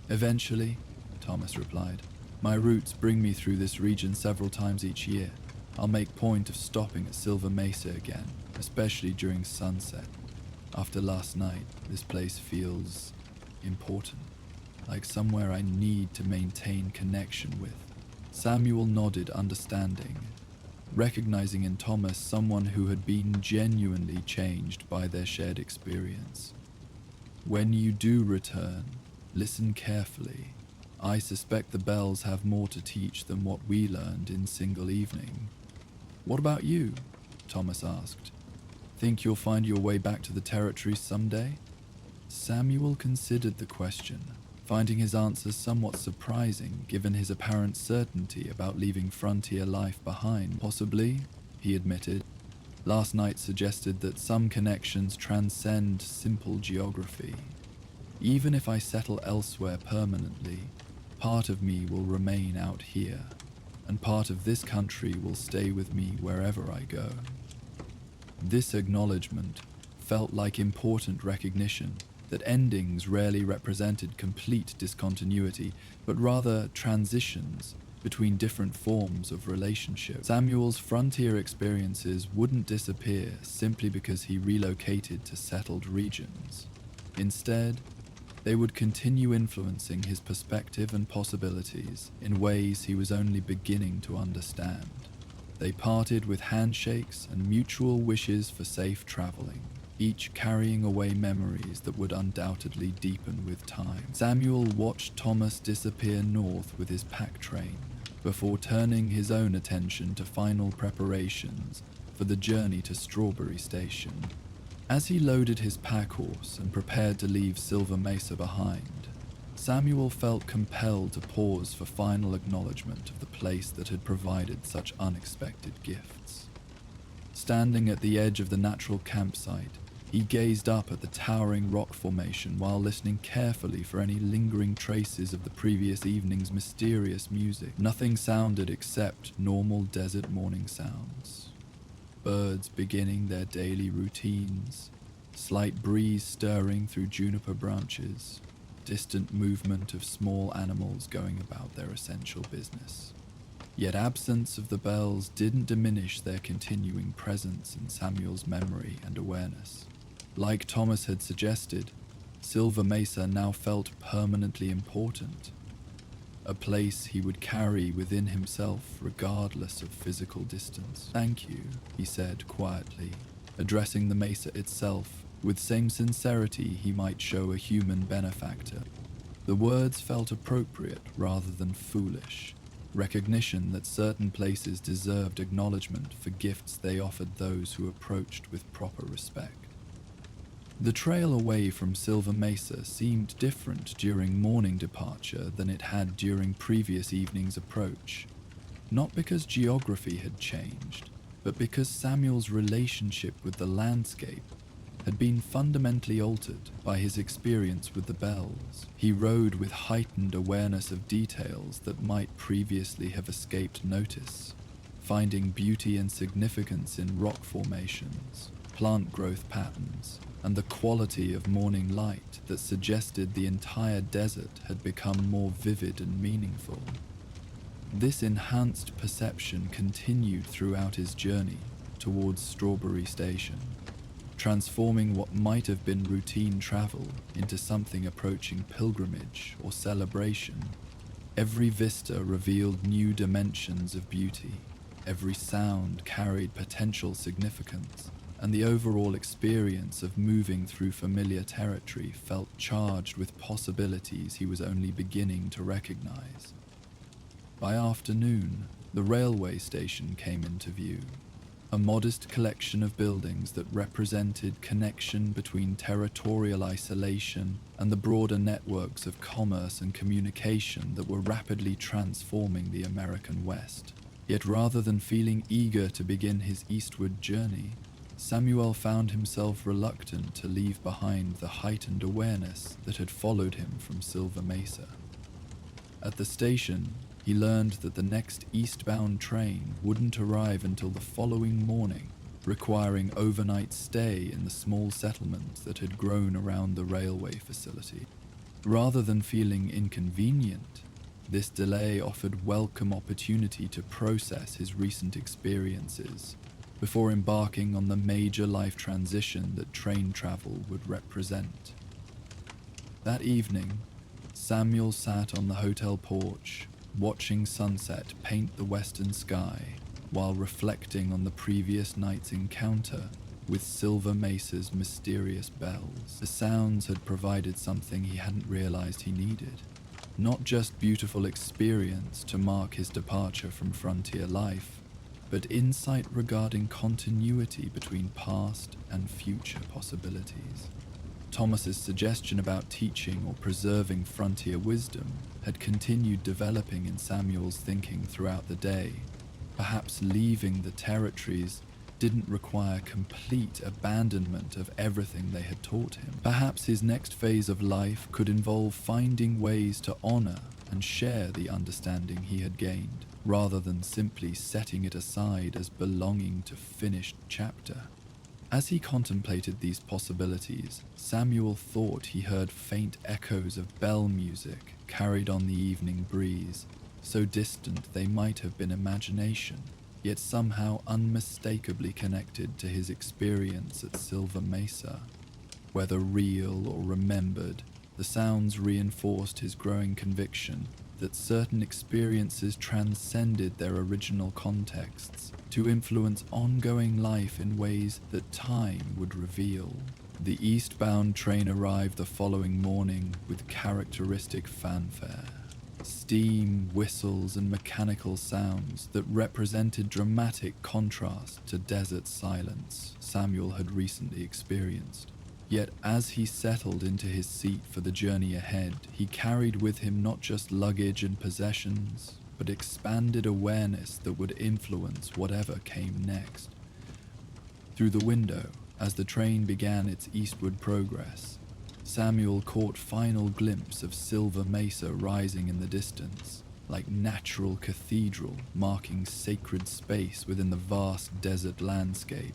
"Eventually," Thomas replied. "My routes bring me through this region several times each year. I'll make point of stopping at Silver Mesa again, especially during sunset. After last night, this place feels important, like somewhere I need to maintain connection with." Samuel nodded understanding, recognizing in Thomas someone who had been genuinely changed by their shared experience. "When you do return, listen carefully. I suspect the bells have more to teach than what we learned in single evening." "What about you?" Thomas asked. "Think you'll find your way back to the territories someday?" Samuel considered the question, finding his answer somewhat surprising given his apparent certainty about leaving frontier life behind. "Possibly," he admitted. "Last night suggested that some connections transcend simple geography. Even if I settle elsewhere permanently, part of me will remain out here, and part of this country will stay with me wherever I go." This acknowledgement felt like important recognition that endings rarely represented complete discontinuity, but rather transitions between different forms of relationship. Samuel's frontier experiences wouldn't disappear simply because he relocated to settled regions. Instead, they would continue influencing his perspective and possibilities in ways he was only beginning to understand. They parted with handshakes and mutual wishes for safe traveling, each carrying away memories that would undoubtedly deepen with time. Samuel watched Thomas disappear north with his pack train, before turning his own attention to final preparations for the journey to Strawberry Station. As he loaded his pack horse and prepared to leave Silver Mesa behind, Samuel felt compelled to pause for final acknowledgement of the place that had provided such unexpected gifts. Standing at the edge of the natural campsite, He gazed up at the towering rock formation while listening carefully for any lingering traces of the previous evening's mysterious music. Nothing sounded except normal desert morning sounds. Birds beginning their daily routines, slight breeze stirring through juniper branches, distant movement of small animals going about their essential business. Yet absence of the bells didn't diminish their continuing presence in Samuel's memory and awareness. Like Thomas had suggested, Silver Mesa now felt permanently important, a place he would carry within himself regardless of physical distance. "Thank you," he said quietly, addressing the mesa itself with same sincerity he might show a human benefactor. The words felt appropriate rather than foolish, recognition that certain places deserved acknowledgement for gifts they offered those who approached with proper respect. The trail away from Silver Mesa seemed different during morning departure than it had during previous evening's approach, not because geography had changed, but because Samuel's relationship with the landscape had been fundamentally altered by his experience with the bells. He rode with heightened awareness of details that might previously have escaped notice, finding beauty and significance in rock formations, plant growth patterns, and the quality of morning light that suggested the entire desert had become more vivid and meaningful. This enhanced perception continued throughout his journey towards Strawberry Station, transforming what might have been routine travel into something approaching pilgrimage or celebration. Every vista revealed new dimensions of beauty, every sound carried potential significance, and the overall experience of moving through familiar territory felt charged with possibilities he was only beginning to recognize. By afternoon, the railway station came into view, a modest collection of buildings that represented connection between territorial isolation and the broader networks of commerce and communication that were rapidly transforming the American West. Yet rather than feeling eager to begin his eastward journey, Samuel found himself reluctant to leave behind the heightened awareness that had followed him from Silver Mesa. At the station, he learned that the next eastbound train wouldn't arrive until the following morning, requiring overnight stay in the small settlement that had grown around the railway facility. Rather than feeling inconvenient, this delay offered welcome opportunity to process his recent experiences before embarking on the major life transition that train travel would represent. That evening, Samuel sat on the hotel porch, watching sunset paint the western sky while reflecting on the previous night's encounter with Silver Mesa's mysterious bells. The sounds had provided something he hadn't realized he needed. Not just beautiful experience to mark his departure from frontier life, but insight regarding continuity between past and future possibilities. Thomas's suggestion about teaching or preserving frontier wisdom had continued developing in Samuel's thinking throughout the day. Perhaps leaving the territories didn't require complete abandonment of everything they had taught him. Perhaps his next phase of life could involve finding ways to honor and share the understanding he had gained, rather than simply setting it aside as belonging to finished chapter. As he contemplated these possibilities, Samuel thought he heard faint echoes of bell music carried on the evening breeze, so distant they might have been imagination, yet somehow unmistakably connected to his experience at Silver Mesa. Whether real or remembered, the sounds reinforced his growing conviction that certain experiences transcended their original contexts to influence ongoing life in ways that time would reveal. The eastbound train arrived the following morning with characteristic fanfare. Steam, whistles, and mechanical sounds that represented dramatic contrast to desert silence Samuel had recently experienced. Yet as he settled into his seat for the journey ahead, he carried with him not just luggage and possessions, but expanded awareness that would influence whatever came next. Through the window, As the train began its eastward progress, Samuel caught final glimpse of Silver Mesa rising in the distance, like natural cathedral marking sacred space within the vast desert landscape.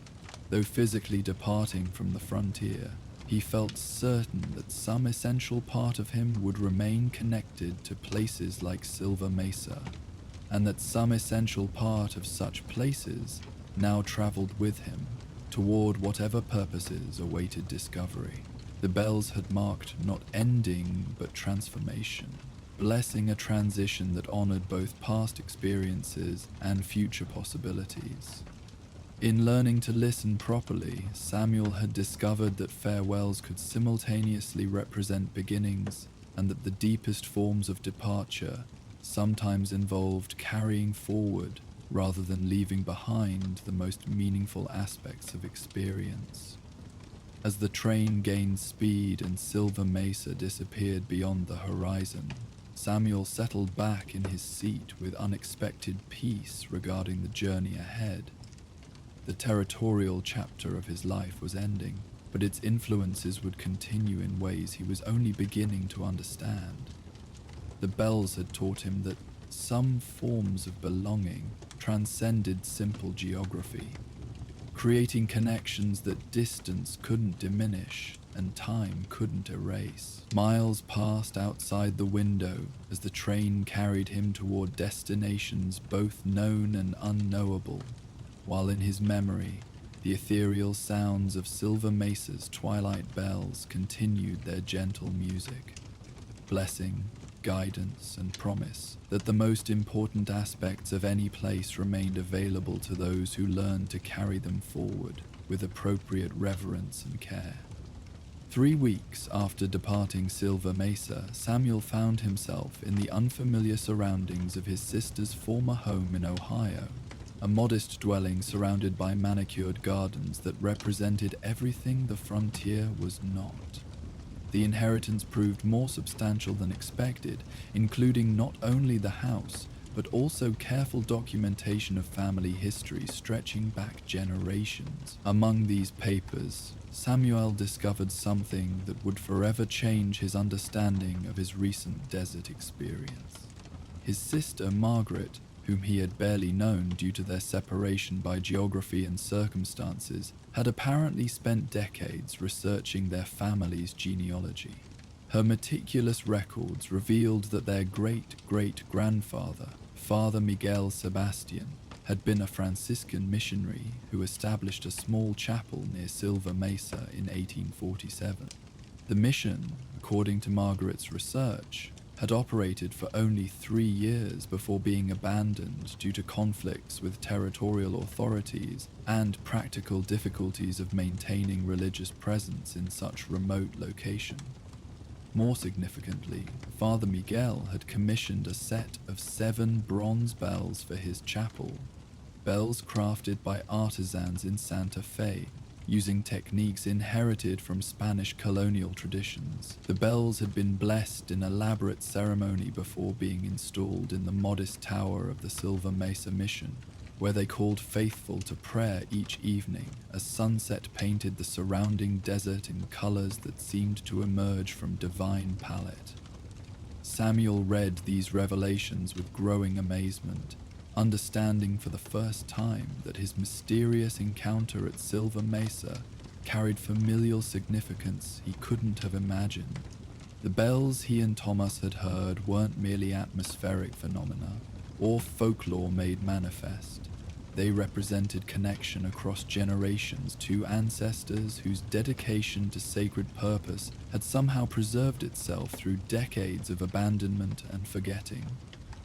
Though physically departing from the frontier, he felt certain that some essential part of him would remain connected to places like Silver Mesa, and that some essential part of such places now traveled with him toward whatever purposes awaited discovery. The bells had marked not ending but transformation, blessing a transition that honored both past experiences and future possibilities. In learning to listen properly, Samuel had discovered that farewells could simultaneously represent beginnings, and that the deepest forms of departure sometimes involved carrying forward rather than leaving behind the most meaningful aspects of experience. As the train gained speed and Silver Mesa disappeared beyond the horizon, Samuel settled back in his seat with unexpected peace regarding the journey ahead. The territorial chapter of his life was ending, but its influences would continue in ways he was only beginning to understand. The bells had taught him that some forms of belonging transcended simple geography, creating connections that distance couldn't diminish and time couldn't erase. Miles passed outside the window as the train carried him toward destinations both known and unknowable, while in his memory, the ethereal sounds of Silver Mesa's twilight bells continued their gentle music, blessing, guidance, and promise that the most important aspects of any place remained available to those who learned to carry them forward with appropriate reverence and care. 3 weeks after departing Silver Mesa, Samuel found himself in the unfamiliar surroundings of his sister's former home in Ohio, a modest dwelling surrounded by manicured gardens that represented everything the frontier was not. The inheritance proved more substantial than expected, including not only the house, but also careful documentation of family history stretching back generations. Among these papers, Samuel discovered something that would forever change his understanding of his recent desert experience. His sister, Margaret, whom he had barely known due to their separation by geography and circumstances, had apparently spent decades researching their family's genealogy. Her meticulous records revealed that their great-great-grandfather, Father Miguel Sebastian, had been a Franciscan missionary who established a small chapel near Silver Mesa in 1847. The mission, according to Margaret's research, had operated for only 3 years before being abandoned due to conflicts with territorial authorities and practical difficulties of maintaining religious presence in such remote location. More significantly, Father Miguel had commissioned a set of 7 bronze bells for his chapel, bells crafted by artisans in Santa Fe, using techniques inherited from Spanish colonial traditions. The bells had been blessed in elaborate ceremony before being installed in the modest tower of the Silver Mesa Mission, where they called faithful to prayer each evening as sunset painted the surrounding desert in colors that seemed to emerge from divine palette. Samuel read these revelations with growing amazement, understanding for the first time that his mysterious encounter at Silver Mesa carried familial significance he couldn't have imagined. The bells he and Thomas had heard weren't merely atmospheric phenomena or folklore made manifest. They represented connection across generations to ancestors whose dedication to sacred purpose had somehow preserved itself through decades of abandonment and forgetting.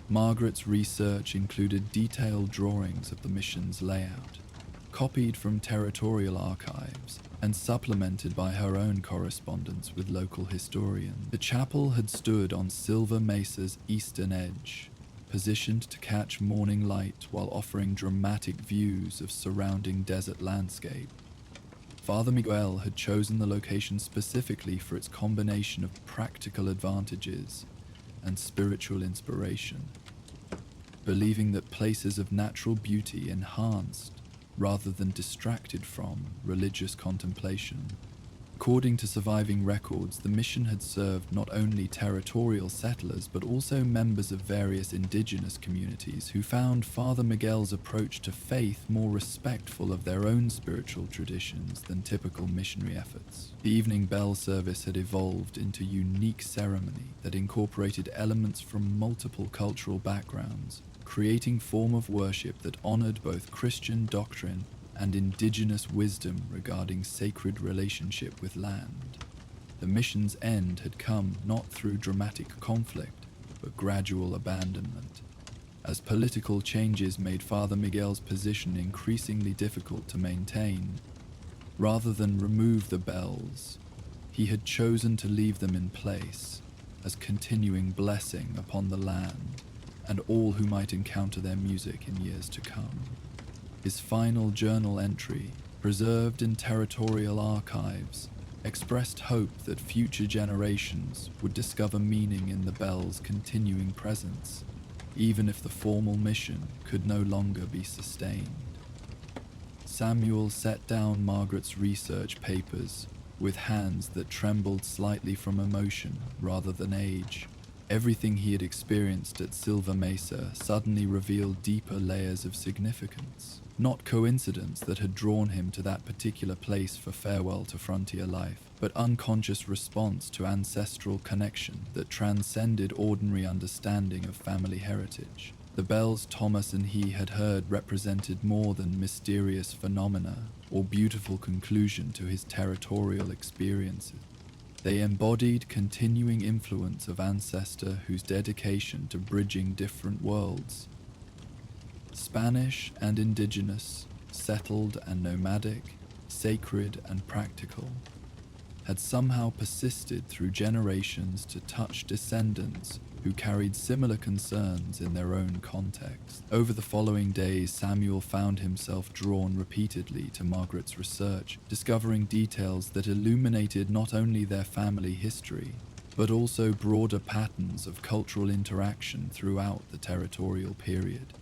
Margaret's research included detailed drawings of the mission's layout, copied from territorial archives and supplemented by her own correspondence with local historians. The chapel had stood on Silver Mesa's eastern edge, positioned to catch morning light while offering dramatic views of surrounding desert landscape. Father Miguel had chosen the location specifically for its combination of practical advantages and spiritual inspiration, believing that places of natural beauty enhanced rather than distracted from religious contemplation. According to surviving records, the mission had served not only territorial settlers but also members of various indigenous communities who found Father Miguel's approach to faith more respectful of their own spiritual traditions than typical missionary efforts. The evening bell service had evolved into a unique ceremony that incorporated elements from multiple cultural backgrounds, creating a form of worship that honored both Christian doctrine and indigenous wisdom regarding sacred relationship with land. The mission's end had come not through dramatic conflict, but gradual abandonment, as political changes made Father Miguel's position increasingly difficult to maintain. Rather than remove the bells, he had chosen to leave them in place as continuing blessing upon the land and all who might encounter their music in years to come. His final journal entry, preserved in territorial archives, expressed hope that future generations would discover meaning in the bell's continuing presence, even if the formal mission could no longer be sustained. Samuel set down Margaret's research papers with hands that trembled slightly from emotion rather than age. Everything he had experienced at Silva Mesa suddenly revealed deeper layers of significance. Not coincidence that had drawn him to that particular place for farewell to frontier life, but unconscious response to ancestral connection that transcended ordinary understanding of family heritage. The bells Thomas and he had heard represented more than mysterious phenomena or beautiful conclusion to his territorial experiences. They embodied continuing influence of ancestor whose dedication to bridging different worlds, Spanish and indigenous, settled and nomadic, sacred and practical, had somehow persisted through generations to touch descendants who carried similar concerns in their own context. Over the following days, Samuel found himself drawn repeatedly to Margaret's research, discovering details that illuminated not only their family history, but also broader patterns of cultural interaction throughout the territorial period.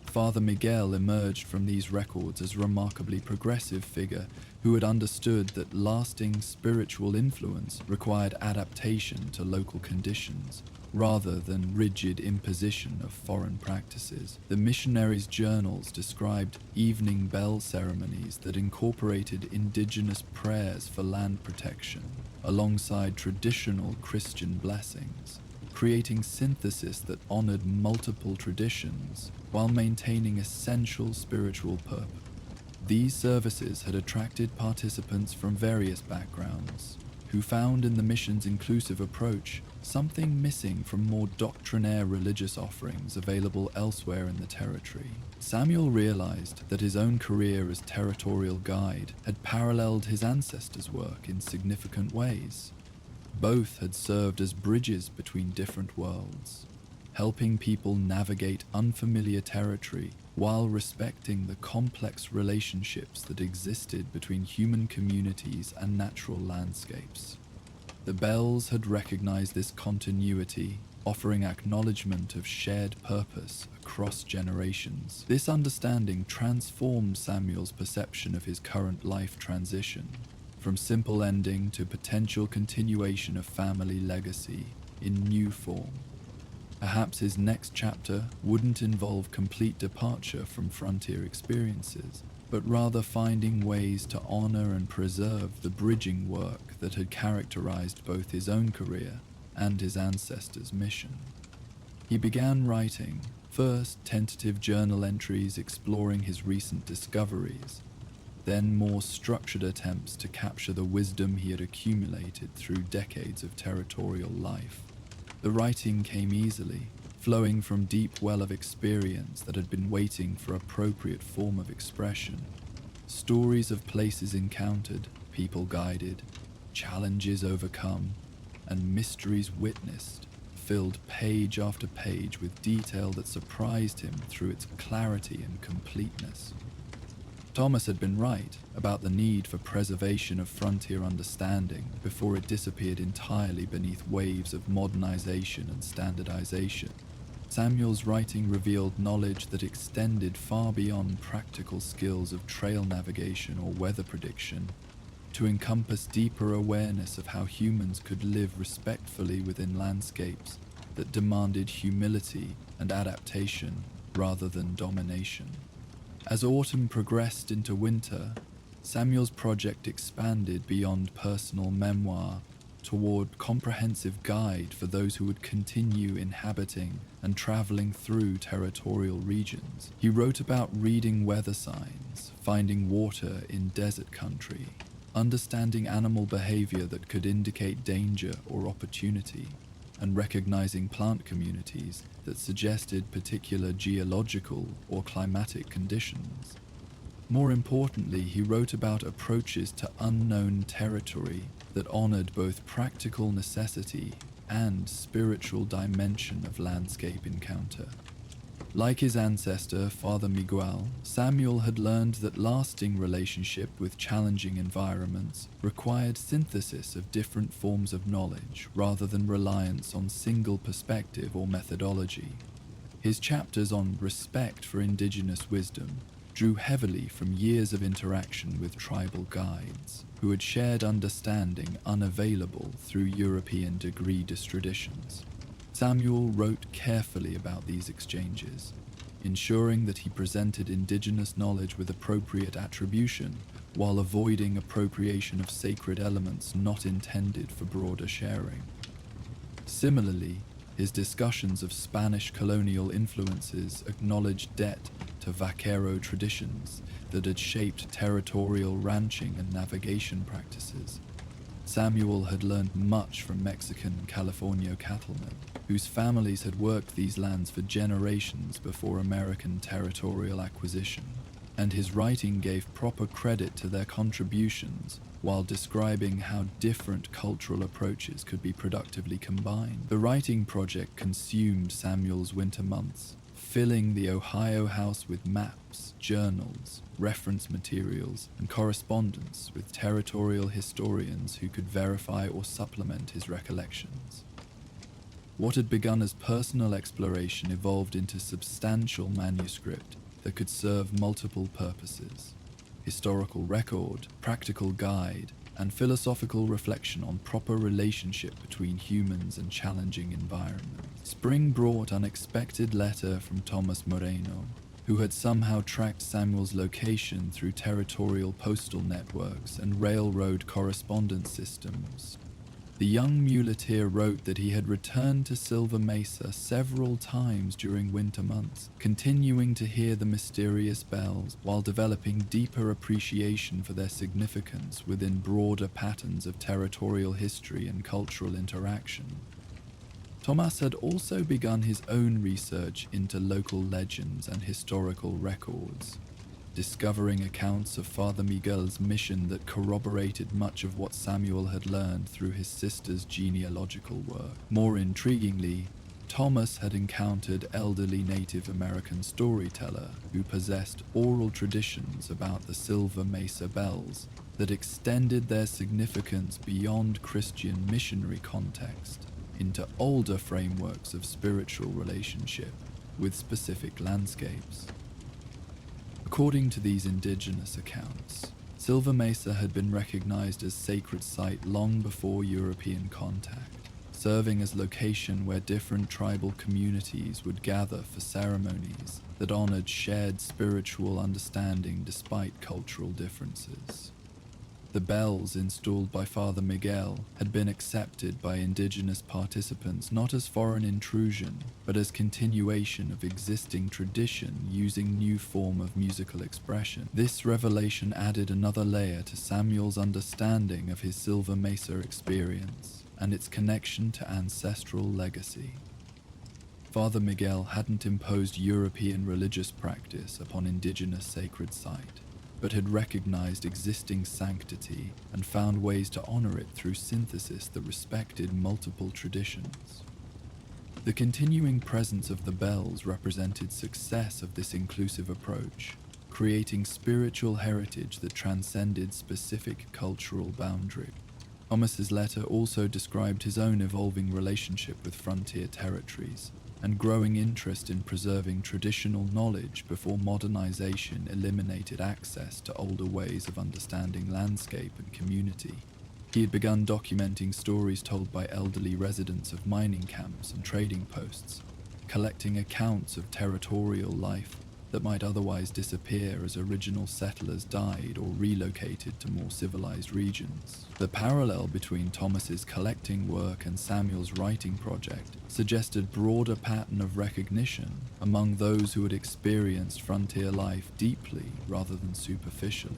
Father Miguel emerged from these records as a remarkably progressive figure who had understood that lasting spiritual influence required adaptation to local conditions, rather than rigid imposition of foreign practices. The missionaries' journals described evening bell ceremonies that incorporated indigenous prayers for land protection, alongside traditional Christian blessings, creating synthesis that honored multiple traditions while maintaining essential spiritual purpose. These services had attracted participants from various backgrounds, who found in the mission's inclusive approach something missing from more doctrinaire religious offerings available elsewhere in the territory. Samuel realized that his own career as territorial guide had paralleled his ancestors' work in significant ways. Both had served as bridges between different worlds, helping people navigate unfamiliar territory while respecting the complex relationships that existed between human communities and natural landscapes. The bells had recognized this continuity, offering acknowledgement of shared purpose across generations. This understanding transformed Samuel's perception of his current life transition, from simple ending to potential continuation of family legacy in new form. Perhaps his next chapter wouldn't involve complete departure from frontier experiences, but rather finding ways to honor and preserve the bridging work that had characterized both his own career and his ancestors' mission. He began writing, first tentative journal entries exploring his recent discoveries, then more structured attempts to capture the wisdom he had accumulated through decades of territorial life. The writing came easily, flowing from deep well of experience that had been waiting for appropriate form of expression. Stories of places encountered, people guided, challenges overcome, and mysteries witnessed filled page after page with detail that surprised him through its clarity and completeness. Thomas had been right about the need for preservation of frontier understanding before it disappeared entirely beneath waves of modernization and standardization. Samuel's writing revealed knowledge that extended far beyond practical skills of trail navigation or weather prediction, to encompass deeper awareness of how humans could live respectfully within landscapes that demanded humility and adaptation rather than domination. As autumn progressed into winter, Samuel's project expanded beyond personal memoir toward comprehensive guide for those who would continue inhabiting and traveling through territorial regions. He wrote about reading weather signs, finding water in desert country, understanding animal behavior that could indicate danger or opportunity, and recognizing plant communities that suggested particular geological or climatic conditions. More importantly, he wrote about approaches to unknown territory that honored both practical necessity and spiritual dimension of landscape encounter. Like his ancestor, Father Miguel, Samuel had learned that lasting relationship with challenging environments required synthesis of different forms of knowledge rather than reliance on single perspective or methodology. His chapters on respect for indigenous wisdom drew heavily from years of interaction with tribal guides, who had shared understanding unavailable through European degrees traditions. Samuel wrote carefully about these exchanges, ensuring that he presented indigenous knowledge with appropriate attribution while avoiding appropriation of sacred elements not intended for broader sharing. Similarly, his discussions of Spanish colonial influences acknowledged debt to vaquero traditions that had shaped territorial ranching and navigation practices. Samuel had learned much from Mexican California cattlemen, whose families had worked these lands for generations before American territorial acquisition, and his writing gave proper credit to their contributions while describing how different cultural approaches could be productively combined. The writing project consumed Samuel's winter months, filling the Ohio house with maps, journals, reference materials, and correspondence with territorial historians who could verify or supplement his recollections. What had begun as personal exploration evolved into substantial manuscript that could serve multiple purposes: historical record, practical guide, and philosophical reflection on proper relationship between humans and challenging environments. Spring brought unexpected letter from Thomas Moreno, who had somehow tracked Samuel's location through territorial postal networks and railroad correspondence systems. The young muleteer wrote that he had returned to Silver Mesa several times during winter months, continuing to hear the mysterious bells while developing deeper appreciation for their significance within broader patterns of territorial history and cultural interaction. Thomas had also begun his own research into local legends and historical records, discovering accounts of Father Miguel's mission that corroborated much of what Samuel had learned through his sister's genealogical work. More intriguingly, Thomas had encountered elderly Native American storyteller who possessed oral traditions about the Silver Mesa bells that extended their significance beyond Christian missionary context into older frameworks of spiritual relationship with specific landscapes. According to these indigenous accounts, Silver Mesa had been recognized as sacred site long before European contact, serving as location where different tribal communities would gather for ceremonies that honored shared spiritual understanding despite cultural differences. The bells installed by Father Miguel had been accepted by indigenous participants not as foreign intrusion, but as continuation of existing tradition using new form of musical expression. This revelation added another layer to Samuel's understanding of his Silver Mesa experience and its connection to ancestral legacy. Father Miguel hadn't imposed European religious practice upon indigenous sacred site, but had recognized existing sanctity and found ways to honor it through synthesis that respected multiple traditions. The continuing presence of the bells represented success of this inclusive approach, creating spiritual heritage that transcended specific cultural boundary. Thomas's letter also described his own evolving relationship with frontier territories, and growing interest in preserving traditional knowledge before modernization eliminated access to older ways of understanding landscape and community. He had begun documenting stories told by elderly residents of mining camps and trading posts, collecting accounts of territorial life that might otherwise disappear as original settlers died or relocated to more civilized regions. The parallel between Thomas's collecting work and Samuel's writing project suggested broader pattern of recognition among those who had experienced frontier life deeply rather than superficially.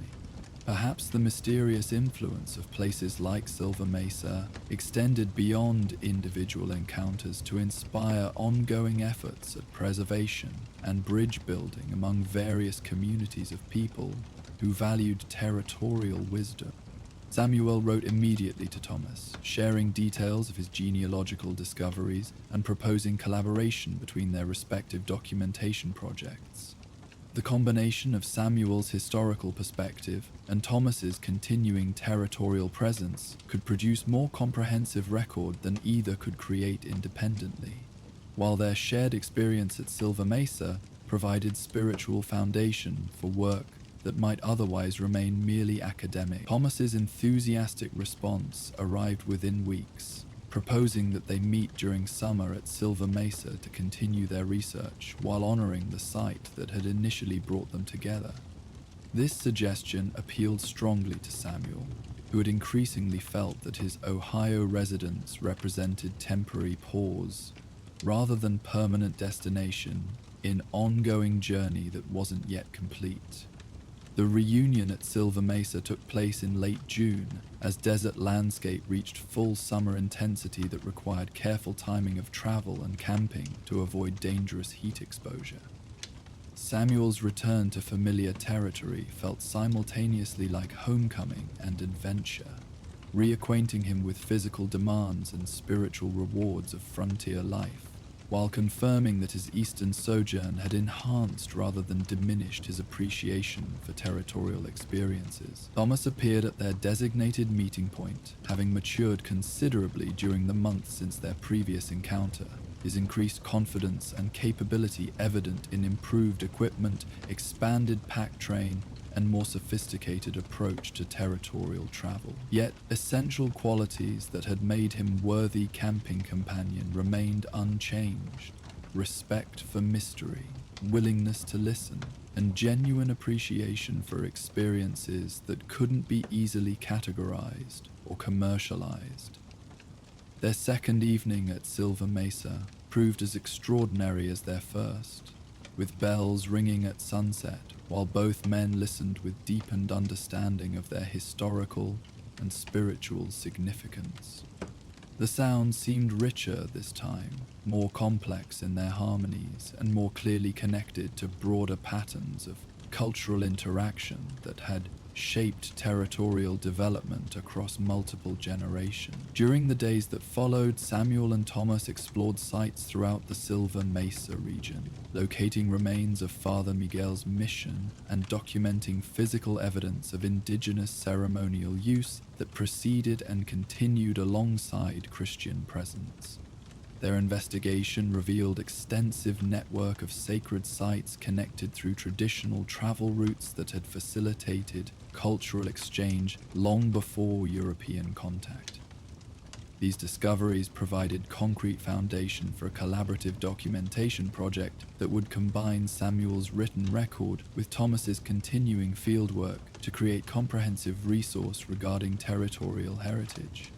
Perhaps the mysterious influence of places like Silver Mesa extended beyond individual encounters to inspire ongoing efforts at preservation and bridge building among various communities of people who valued territorial wisdom. Samuel wrote immediately to Thomas, sharing details of his genealogical discoveries and proposing collaboration between their respective documentation projects. The combination of Samuel's historical perspective and Thomas's continuing territorial presence could produce more comprehensive record than either could create independently. While their shared experience at Silver Mesa provided spiritual foundation for work that might otherwise remain merely academic, Thomas's enthusiastic response arrived within weeks, proposing that they meet during summer at Silver Mesa to continue their research while honoring the site that had initially brought them together. This suggestion appealed strongly to Samuel, who had increasingly felt that his Ohio residence represented temporary pause rather than permanent destination in ongoing journey that wasn't yet complete. The reunion at Silver Mesa took place in late June, as desert landscape reached full summer intensity that required careful timing of travel and camping to avoid dangerous heat exposure. Samuel's return to familiar territory felt simultaneously like homecoming and adventure, reacquainting him with physical demands and spiritual rewards of frontier life, while confirming that his eastern sojourn had enhanced rather than diminished his appreciation for territorial experiences. Thomas appeared at their designated meeting point, having matured considerably during the months since their previous encounter, his increased confidence and capability evident in improved equipment, expanded pack train, and more sophisticated approach to territorial travel. Yet essential qualities that had made him worthy camping companion remained unchanged: respect for mystery, willingness to listen, and genuine appreciation for experiences that couldn't be easily categorized or commercialized. Their second evening at Silver Mesa proved as extraordinary as their first, with bells ringing at sunset while both men listened with deepened understanding of their historical and spiritual significance. The sounds seemed richer this time, more complex in their harmonies and more clearly connected to broader patterns of cultural interaction that had shaped territorial development across multiple generations. During the days that followed, Samuel and Thomas explored sites throughout the Silver Mesa region, locating remains of Father Miguel's mission and documenting physical evidence of indigenous ceremonial use that preceded and continued alongside Christian presence. Their investigation revealed extensive network of sacred sites connected through traditional travel routes that had facilitated cultural exchange long before European contact. These discoveries provided concrete foundation for a collaborative documentation project that would combine Samuel's written record with Thomas's continuing fieldwork to create comprehensive resource regarding territorial heritage.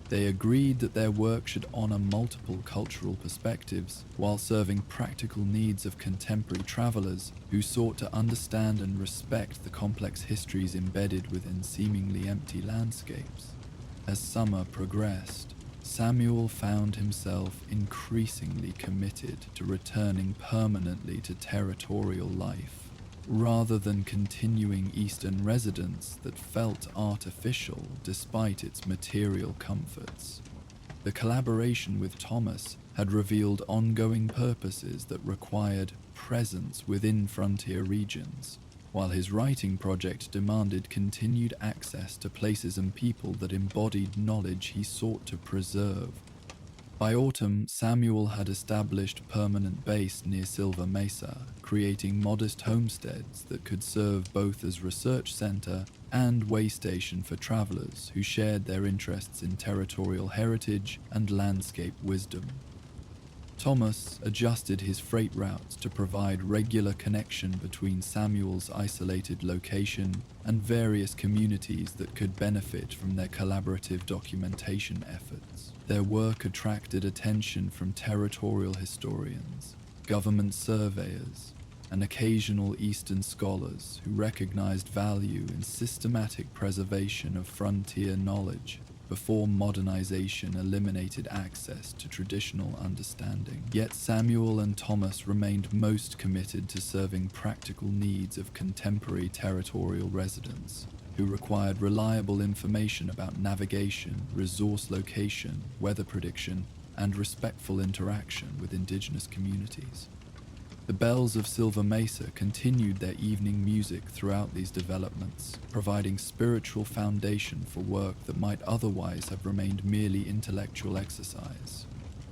They agreed that their work should honor multiple cultural perspectives while serving practical needs of contemporary travelers who sought to understand and respect the complex histories embedded within seemingly empty landscapes. As summer progressed, Samuel found himself increasingly committed to returning permanently to territorial life, rather than continuing Eastern residence that felt artificial despite its material comforts. The collaboration with Thomas had revealed ongoing purposes that required presence within frontier regions, while his writing project demanded continued access to places and people that embodied knowledge he sought to preserve. By autumn, Samuel had established permanent base near Silver Mesa, creating modest homesteads that could serve both as research center and way station for travelers who shared their interests in territorial heritage and landscape wisdom. Thomas adjusted his freight routes to provide regular connection between Samuel's isolated location and various communities that could benefit from their collaborative documentation efforts. Their work attracted attention from territorial historians, government surveyors, and occasional Eastern scholars who recognized value in systematic preservation of frontier knowledge before modernization eliminated access to traditional understanding. Yet Samuel and Thomas remained most committed to serving practical needs of contemporary territorial residents, who required reliable information about navigation, resource location, weather prediction, and respectful interaction with indigenous communities. The bells of Silver Mesa continued their evening music throughout these developments, providing spiritual foundation for work that might otherwise have remained merely intellectual exercise.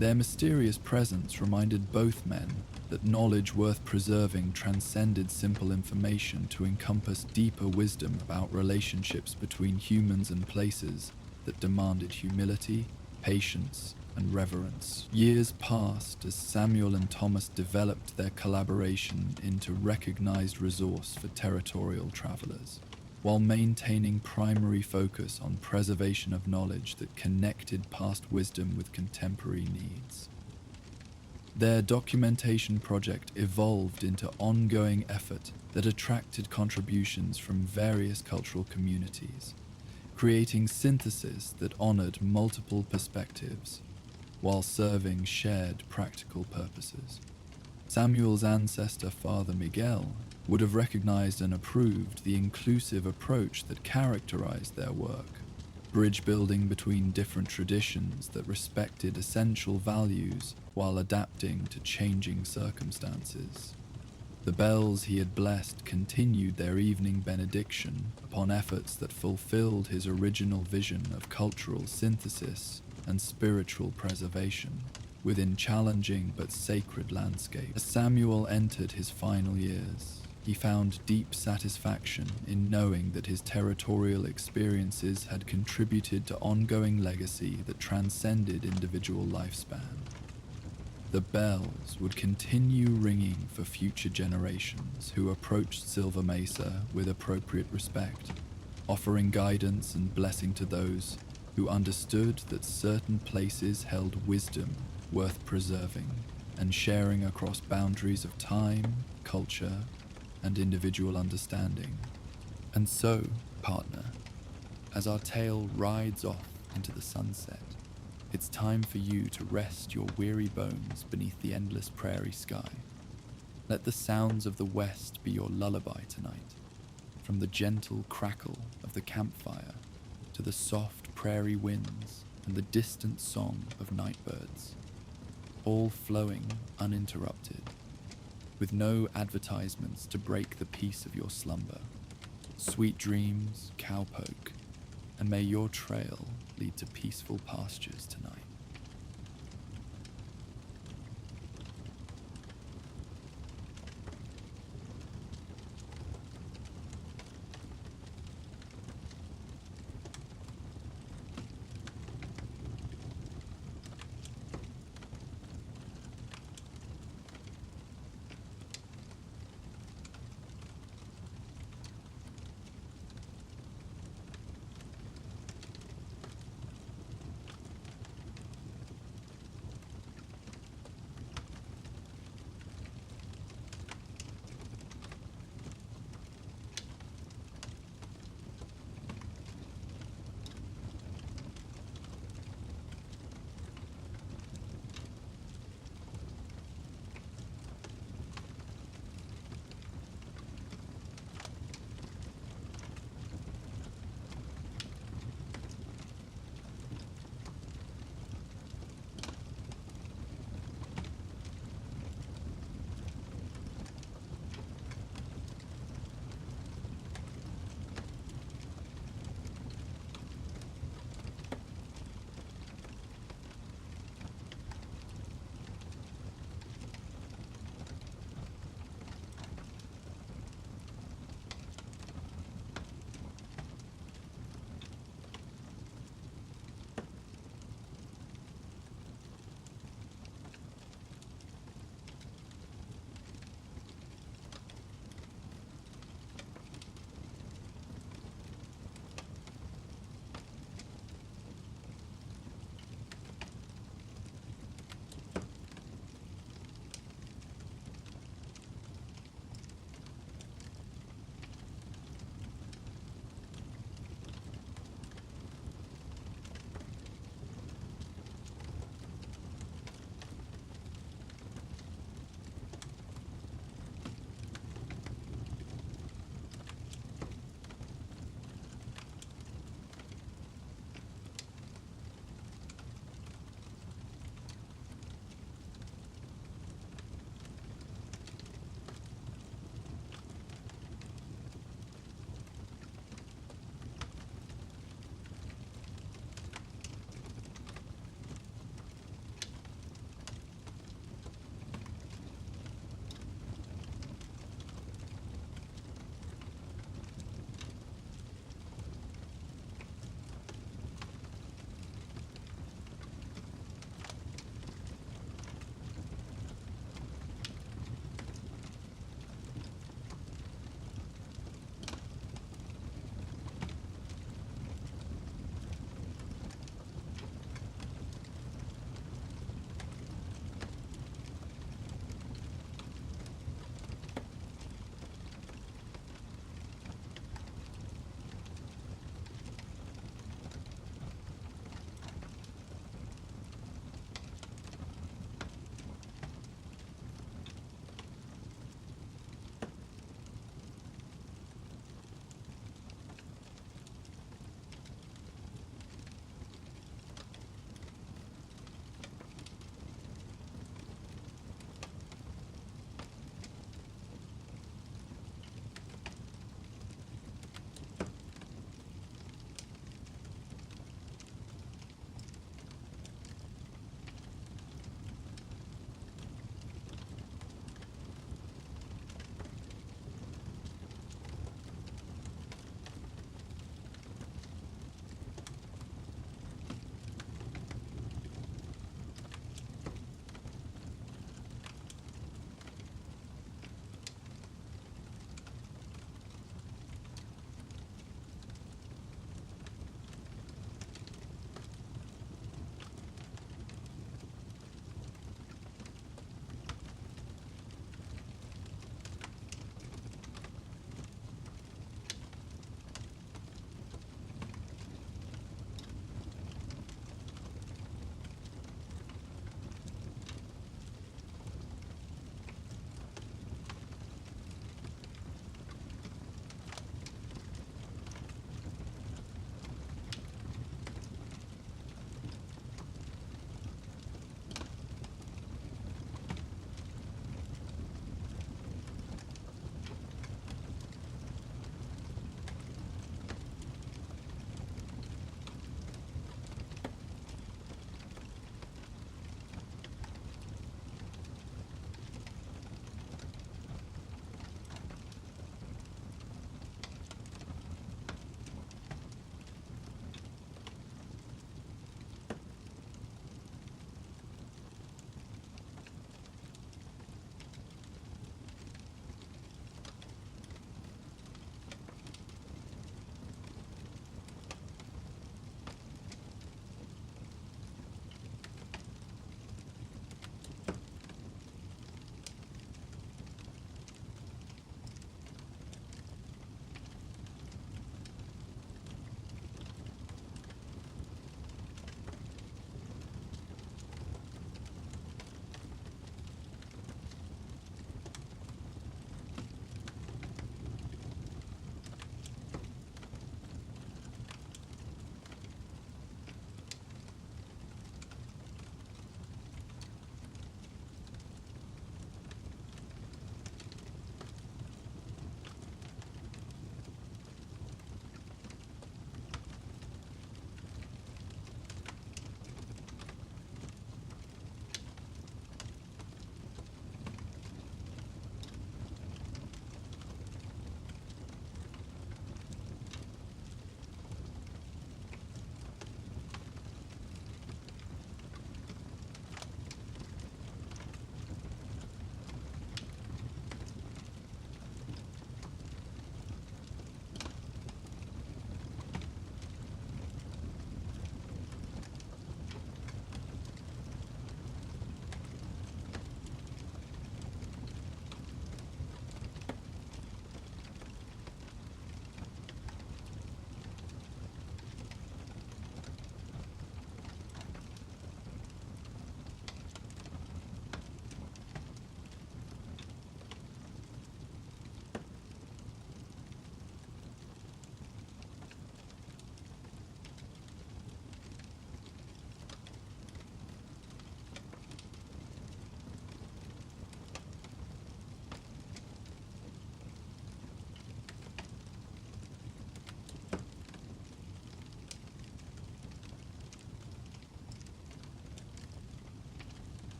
Their mysterious presence reminded both men that knowledge worth preserving transcended simple information to encompass deeper wisdom about relationships between humans and places that demanded humility, patience, and reverence. Years passed as Samuel and Thomas developed their collaboration into recognized resource for territorial travelers, while maintaining primary focus on preservation of knowledge that connected past wisdom with contemporary needs. Their documentation project evolved into ongoing effort that attracted contributions from various cultural communities, creating synthesis that honored multiple perspectives while serving shared practical purposes. Samuel's ancestor, Father Miguel, would have recognized and approved the inclusive approach that characterized their work, bridge building between different traditions that respected essential values while adapting to changing circumstances. The bells he had blessed continued their evening benediction upon efforts that fulfilled his original vision of cultural synthesis and spiritual preservation within challenging but sacred landscapes. As Samuel entered his final years, he found deep satisfaction in knowing that his territorial experiences had contributed to ongoing legacy that transcended individual lifespan. The bells would continue ringing for future generations who approached Silver Mesa with appropriate respect, offering guidance and blessing to those who understood that certain places held wisdom worth preserving and sharing across boundaries of time, culture, and individual understanding. And so, partner, as our tale rides off into the sunset, it's time for you to rest your weary bones beneath the endless prairie sky. Let the sounds of the west be your lullaby tonight, from the gentle crackle of the campfire to the soft prairie winds and the distant song of nightbirds, all flowing uninterrupted, with no advertisements to break the peace of your slumber. Sweet dreams, cowpoke, and may your trail lead to peaceful pastures tonight.